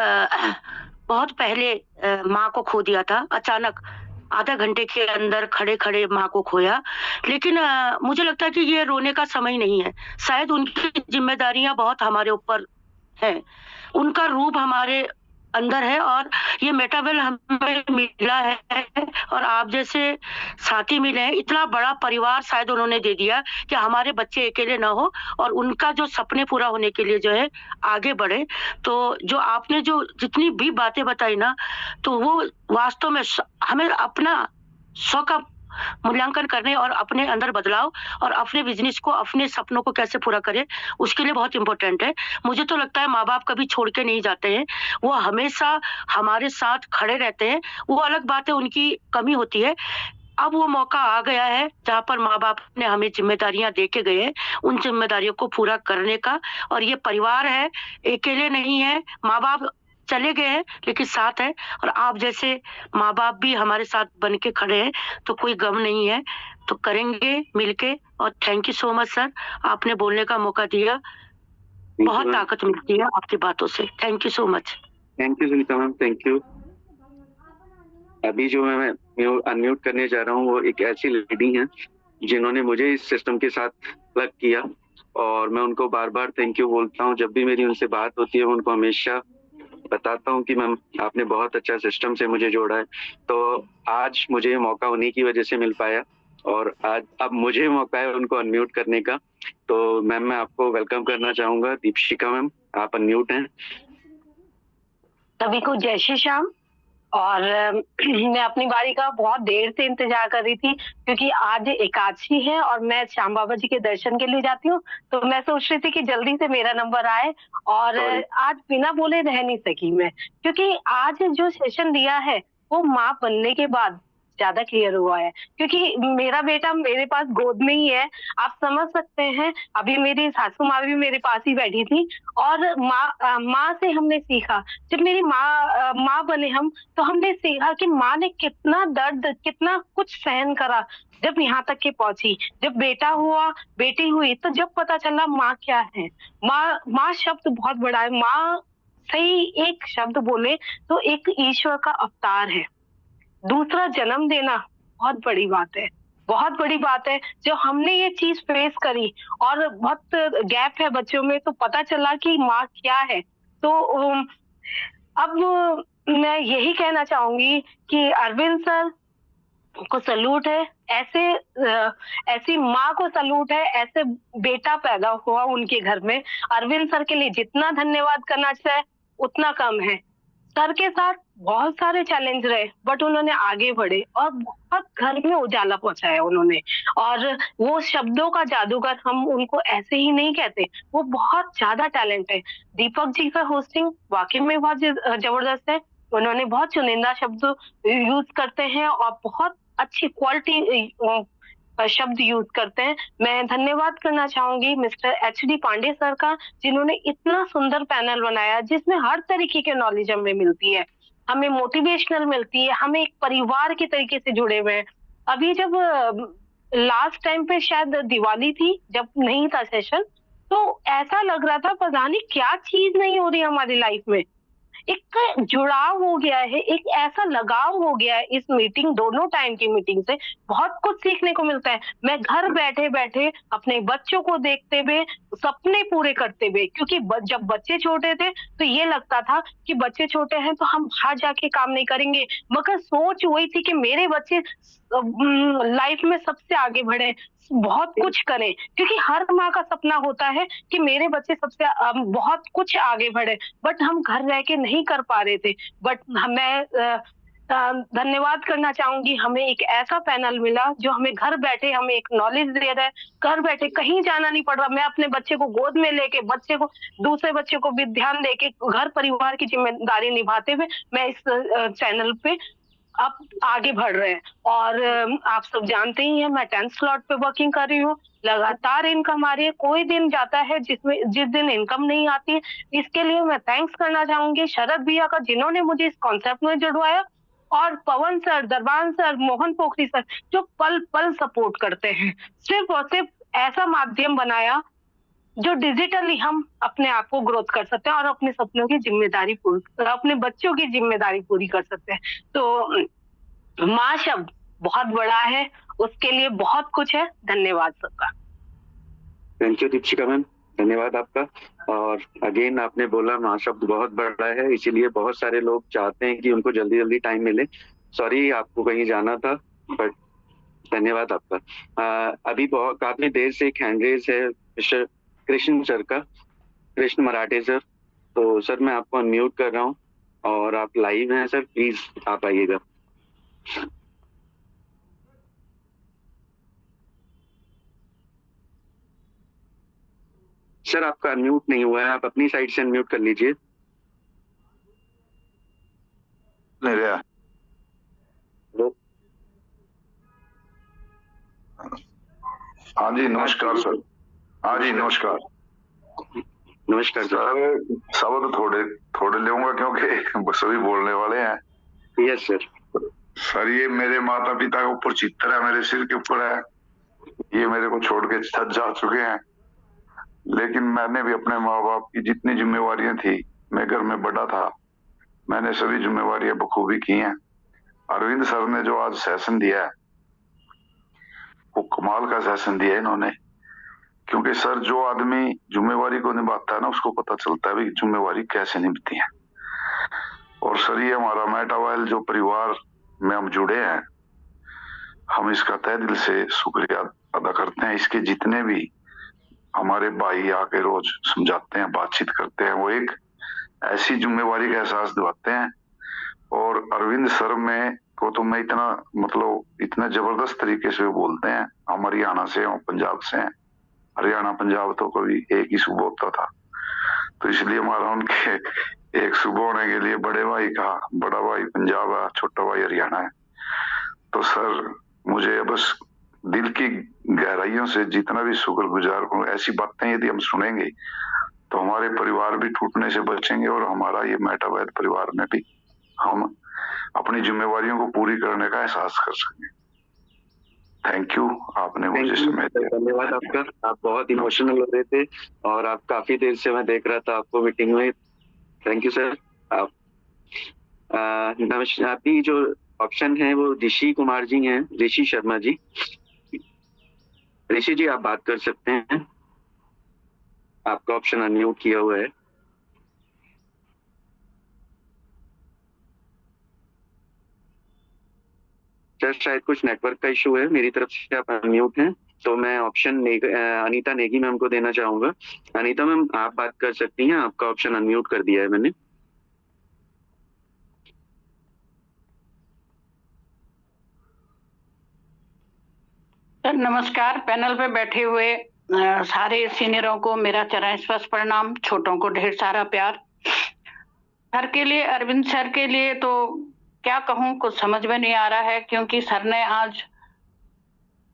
Speaker 5: पहले माँ को खो दिया था। अचानक आधा घंटे के अंदर खड़े खड़े माँ को खोया। लेकिन मुझे लगता है कि ये रोने का समय नहीं है। शायद उनकी जिम्मेदारियां बहुत हमारे ऊपर है, उनका रूप हमारे अंदर है, और ये मेटावेल हमें मिला है, और आप जैसे साथी मिले हैं। इतना बड़ा परिवार शायद उन्होंने दे दिया कि हमारे बच्चे अकेले ना हो, और उनका जो सपने पूरा होने के लिए जो है आगे बढ़े। तो जो आपने जो जितनी भी बातें बताई ना, तो वो वास्तव में हमें अपना स्व का मूल्यांकन करने और अपने अंदर बदलाव और अपने बिजनेस को, अपने सपनों को कैसे पूरा करें, उसके लिए बहुत इंपॉर्टेंट है। मुझे तो लगता है माँ बाप कभी छोड़ के नहीं जाते हैं, वो हमेशा हमारे साथ खड़े रहते हैं। वो अलग बात है, उनकी कमी होती है। अब वो मौका आ गया है जहाँ पर माँ बाप ने हमें जिम्मेदारियां दे के गए हैं, उन जिम्मेदारियों को पूरा करने का। और ये परिवार है, अकेले नहीं है। माँ बाप चले गए हैं लेकिन साथ है, और आप जैसे माँ बाप भी हमारे साथ बन के खड़े हैं, तो कोई गम नहीं है। तो करेंगे मिलके। और thank you so much sir, आपने बोलने का मौका दिया। बहुत ताकत मिलती है आपकी बातों से। Thank you so much.
Speaker 1: Thank you Sunita ma'am, thank you. अभी जो मैं अनम्यूट करने जा रहा हूँ वो एक ऐसी लेडी हैं जिन्होंने मुझे इस सिस्टम के साथ प्लग किया, और मैं उनको बार बार थैंक यू बोलता हूँ। जब भी मेरी उनसे बात होती है उनको हमेशा बताता हूँ कि मैम आपने बहुत अच्छा सिस्टम से मुझे जोड़ा है। तो आज मुझे मौका उन्हीं की वजह से मिल पाया, और आज अब मुझे मौका है उनको अनम्यूट करने का। तो मैम, मैं आपको वेलकम करना चाहूंगा। दीपशिका मैम, आप अनम्यूट हैं।
Speaker 13: सभी को जय श्री श्याम। और मैं अपनी बारी का बहुत देर से इंतजार कर रही थी, क्योंकि आज एकादशी है और मैं श्याम बाबा जी के दर्शन के लिए जाती हूँ। तो मैं सोच रही थी कि जल्दी से मेरा नंबर आए, और आज बिना बोले रह नहीं सकी मैं, क्योंकि आज जो सेशन दिया है वो माँ बनने के बाद ज्यादा क्लियर हुआ है, क्योंकि मेरा बेटा मेरे पास गोद में ही है। आप समझ सकते हैं, अभी मेरी सासू माँ भी मेरे पास ही बैठी थी और माँ से हमने सीखा। जब मेरी माँ बने हम, तो हमने सीखा कि माँ ने कितना दर्द, कितना कुछ सहन करा जब यहाँ तक के पहुंची। जब बेटा हुआ, बेटी हुई, तो जब पता चला माँ क्या है। माँ शब्द बहुत बड़ा है। माँ सही एक शब्द बोले तो एक ईश्वर का अवतार है। दूसरा जन्म देना बहुत बड़ी बात है, बहुत बड़ी बात है। जो हमने ये चीज फेस करी और बहुत गैप है बच्चों में, तो पता चला कि माँ क्या है। तो अब मैं यही कहना चाहूंगी कि अरविंद सर को सलूट है, ऐसी माँ को सलूट है, ऐसे बेटा पैदा हुआ उनके घर में। अरविंद सर के लिए जितना धन्यवाद करना चाहिए उतना कम है। सर के साथ बहुत सारे चैलेंज रहे, बट उन्होंने आगे बढ़े और बहुत घर में उजाला पहुंचाया उन्होंने। और वो शब्दों का जादूगर, हम उनको ऐसे ही नहीं कहते, वो बहुत ज्यादा टैलेंट है। दीपक जी का होस्टिंग वाकई में बहुत जबरदस्त है। उन्होंने बहुत चुनिंदा शब्द यूज करते हैं और बहुत अच्छी क्वालिटी शब्द यूज करते हैं। मैं धन्यवाद करना चाहूंगी मिस्टर HD पांडे सर का, जिन्होंने इतना सुंदर पैनल बनाया जिसमें हर तरीके की नॉलेज हमें मिलती है, हमें मोटिवेशनल मिलती है, हमें एक परिवार के तरीके से जुड़े हुए हैं। अभी जब लास्ट टाइम पे शायद दिवाली थी, जब नहीं था सेशन, तो ऐसा लग रहा था पता नहीं क्या चीज नहीं हो रही हमारी लाइफ में। एक जुड़ाव हो गया है, एक ऐसा लगाव हो गया है इस मीटिंग, दोनों टाइम की मीटिंग से बहुत कुछ सीखने को मिलता है। मैं घर बैठे बैठे अपने बच्चों को देखते हुए सपने पूरे करते हुए, क्योंकि जब बच्चे छोटे थे तो ये लगता था कि बच्चे छोटे हैं तो हम बाहर जाके काम नहीं करेंगे, मगर सोच वही थी कि मेरे बच्चे लाइफ में सबसे आगे बढ़े, बहुत कुछ करें, क्योंकि हर माँ का सपना होता है कि मेरे बच्चे सबसे बहुत कुछ आगे बढ़े, बट हम घर रह के नहीं कर पा रहे थे। बट मैं धन्यवाद करना चाहूंगी, हमें एक ऐसा पैनल मिला जो हमें घर बैठे हमें एक नॉलेज दे रहा है। घर बैठे कहीं जाना नहीं पड़ रहा, मैं अपने बच्चे को गोद में लेके, बच्चे को, दूसरे बच्चे को भी ध्यान देके, घर परिवार की जिम्मेदारी निभाते हुए मैं इस चैनल पे अब आगे बढ़ रहे हैं। और आप सब जानते ही हैं मैं 10th स्लॉट पे वर्किंग कर रही हूँ, लगातार इनकम आ रही है। कोई दिन जाता है जिस दिन इनकम नहीं आती है। इसके लिए मैं थैंक्स करना चाहूंगी शरद भैया का, जिन्होंने मुझे इस कॉन्सेप्ट में जुड़वाया, और पवन सर, दरबान सर, मोहन पोखरी सर, जो पल पल सपोर्ट करते हैं। सिर्फ और सिर्फ ऐसा माध्यम बनाया जो डिजिटली हम अपने आप को ग्रोथ कर सकते हैं और अपने सपनों की जिम्मेदारी पूरी, अपने बच्चों की जिम्मेदारी पूरी कर सकते हैं। तो माँ शब्द बहुत बड़ा है, उसके लिए बहुत कुछ है। धन्यवाद सबका।
Speaker 1: थैंक यू दीपशिका मैम, धन्यवाद आपका। और अगेन आपने बोला माँ शब्द बहुत बड़ा है, इसीलिए बहुत सारे लोग चाहते हैं कि उनको जल्दी जल्दी टाइम मिले। सॉरी आपको कहीं जाना था, बट धन्यवाद आपका। अभी बहुत काफी देर से एक हैंड रेज है मिस्टर कृष्ण सर का, कृष्ण मराठे सर। तो सर मैं आपको अनम्यूट कर रहा हूँ और आप लाइव हैं सर, प्लीज आप आइएगा। सर आपका अनम्यूट नहीं हुआ है, आप अपनी साइड से अनम्यूट कर लीजिए।
Speaker 14: नहीं रहा। हाँ जी नमस्कार सर। हाँ जी नमस्कार।
Speaker 1: नमस्कार
Speaker 14: सर। शब्द थोड़े लेऊंगा क्योंकि सभी बोलने वाले हैं।
Speaker 1: Yes sir.
Speaker 14: सर ये मेरे माता पिता के ऊपर चित्र है, मेरे सिर के ऊपर है, ये मेरे को छोड़ के छत जा चुके हैं। लेकिन मैंने भी अपने माँ बाप की जितनी जिम्मेवारियां थी, मैं घर में बड़ा था, मैंने सभी जिम्मेवारियां बखूबी की हैं। अरविंद सर ने जो आज सेशन दिया है वो कमाल का सेशन दिया है इन्होंने, क्योंकि सर जो आदमी जिम्मेवारी को निभाता है ना, उसको पता चलता है भी जिम्मेवारी कैसे निभती है। और सर ये हमारा मेटावाइल जो परिवार में हम जुड़े हैं, हम इसका तहे दिल से शुक्रिया अदा करते हैं। इसके जितने भी हमारे भाई आके रोज समझाते हैं, बातचीत करते हैं, वो एक ऐसी जिम्मेवारी का एहसास दिलाते हैं। और अरविंद सर में को तो मैं इतना जबरदस्त तरीके से बोलते हैं। हम हरियाणा से और पंजाब से हैं, हरियाणा पंजाब तो कभी एक ही सुबह होता था, तो इसलिए हमारा उनके एक सुबह होने के लिए बड़े भाई का, बड़ा भाई पंजाब है, छोटा भाई हरियाणा है। तो सर मुझे बस दिल की गहराइयों से जितना भी शुक्रगुजार हूँ। ऐसी बातें यदि हम सुनेंगे तो हमारे परिवार भी टूटने से बचेंगे और हमारा ये मेटावैद परिवार में भी हम अपनी जिम्मेवारियों को पूरी करने का एहसास कर सकें। थैंक यू, आपने मुझे समय दिया।
Speaker 1: धन्यवाद आपका। आप बहुत इमोशनल हो रहे थे और आप काफी देर से मैं देख रहा था आपको मीटिंग में। Thank you sir. आप नमस्कार। आपकी जो ऑप्शन है वो ऋषि कुमार जी हैं, ऋषि शर्मा जी। ऋषि जी आप बात कर सकते हैं, आपका ऑप्शन अनम्यूट किया हुआ है। सर शायद कुछ नेटवर्क का इशू है, मेरी तरफ से आप अनम्यूट हैं। तो मैं ऑप्शन अनीता नेगी मैम को देना चाहूंगा। अनीता मैम आप बात कर सकती हैं, आपका ऑप्शन अनम्यूट कर दिया है मैंने।
Speaker 15: सर नमस्कार। पैनल पे बैठे हुए सारे सीनियरों को मेरा चरण स्पर्श प्रणाम, छोटों को ढेर सारा प्यार। सर के लिए, अरविंद सर के लिए तो क्या कहूँ, कुछ समझ में नहीं आ रहा है, क्योंकि सर ने आज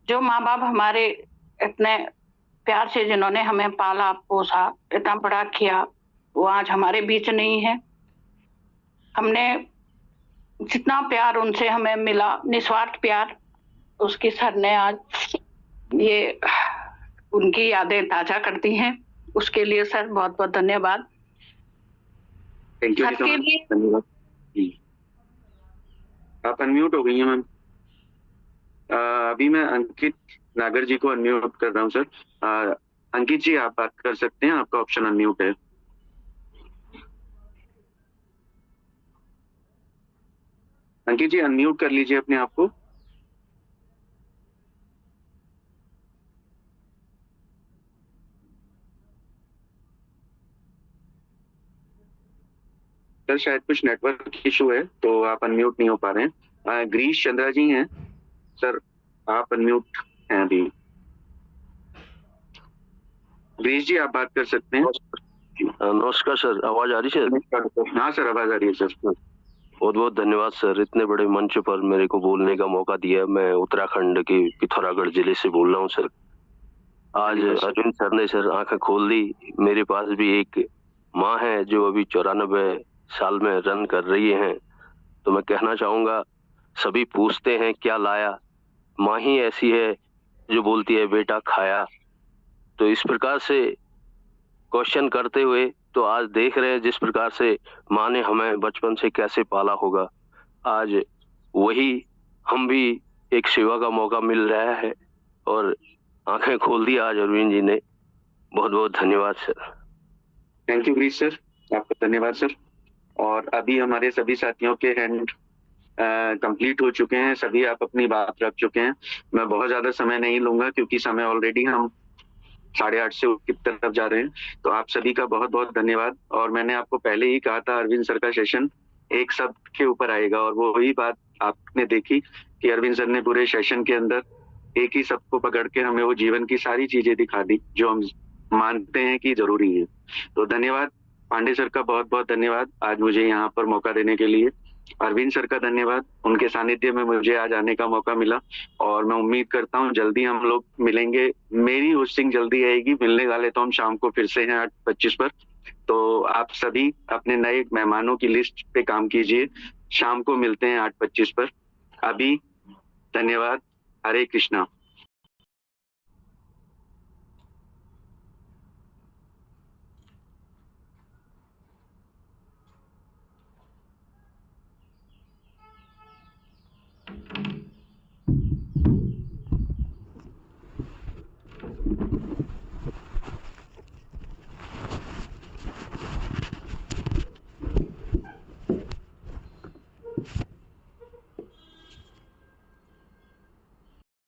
Speaker 15: जो माँ बाप हमारे इतने प्यार से जिन्होंने हमें पाला पोसा, इतना बड़ा किया, वो आज हमारे बीच नहीं है। हमने जितना प्यार उनसे हमें मिला, निस्वार्थ प्यार, उसकी सर ने आज ये उनकी यादें ताजा कर दी हैं। उसके लिए सर बहुत बहुत धन्यवाद।
Speaker 1: Thank you.
Speaker 15: सर के लिए
Speaker 1: धन्यवाद। आप अनम्यूट हो गई हैं मैम। अभी मैं अंकित नागर जी को अनम्यूट कर रहा हूँ सर। अंकित जी आप बात कर सकते हैं, आपका ऑप्शन अनम्यूट है। अंकित जी अनम्यूट कर लीजिए अपने आप को। सर शायद कुछ नेटवर्क इशू है तो आप अनम्यूट नहीं हो पा रहे हैं। गिरीश चंद्रा जी हैं सर, आप अनम्यूट हैं अभी। गिरीश जी आप बात कर सकते हैं।
Speaker 16: नमस्कार सर, आवाज आ रही है?
Speaker 1: हाँ सर आवाज आ रही है सर।
Speaker 16: बहुत बहुत धन्यवाद सर, इतने बड़े मंच पर मेरे को बोलने का मौका दिया। मैं उत्तराखंड के पिथौरागढ़ जिले से बोल रहा हूँ सर। आज अरविंद सर ने सर आंखें खोल दी। मेरे पास भी एक माँ है जो अभी 94 साल में रन कर रही हैं। तो मैं कहना चाहूंगा, सभी पूछते हैं क्या लाया, माँ ही ऐसी है जो बोलती है बेटा खाया। तो इस प्रकार से क्वेश्चन करते हुए तो आज देख रहे हैं जिस प्रकार से माँ ने हमें बचपन से कैसे पाला होगा, आज वही हम भी एक सेवा का मौका मिल रहा है और आंखें खोल दी आज अरविंद जी ने। बहुत बहुत धन्यवाद sir.
Speaker 1: Thank you Girish sir, आपका धन्यवाद सर। और अभी हमारे सभी साथियों के हैंड कंप्लीट हो चुके हैं, सभी आप अपनी बात रख चुके हैं। मैं बहुत ज्यादा समय नहीं लूंगा क्योंकि समय ऑलरेडी हम 8:30 से की तरफ जा रहे हैं। तो आप सभी का बहुत बहुत धन्यवाद। और मैंने आपको पहले ही कहा था अरविंद सर का सेशन एक शब्द के ऊपर आएगा, और वो वही बात आपने देखी कि अरविंद सर ने पूरे सेशन के अंदर एक ही शब्द को पकड़ के हमें वो जीवन की सारी चीजें दिखा दी जो हम मानते हैं कि जरूरी है। तो धन्यवाद पांडे सर का, बहुत बहुत धन्यवाद आज मुझे यहाँ पर मौका देने के लिए। अरविंद सर का धन्यवाद, उनके सानिध्य में मुझे आज आने का मौका मिला और मैं उम्मीद करता हूँ जल्दी हम लोग मिलेंगे। मेरी होस्टिंग जल्दी आएगी, मिलने वाले तो हम शाम को फिर से हैं 8:25 पर। तो आप सभी अपने नए मेहमानों की लिस्ट पे काम कीजिए। शाम को मिलते हैं 8:25 पर। अभी धन्यवाद। हरे कृष्णा।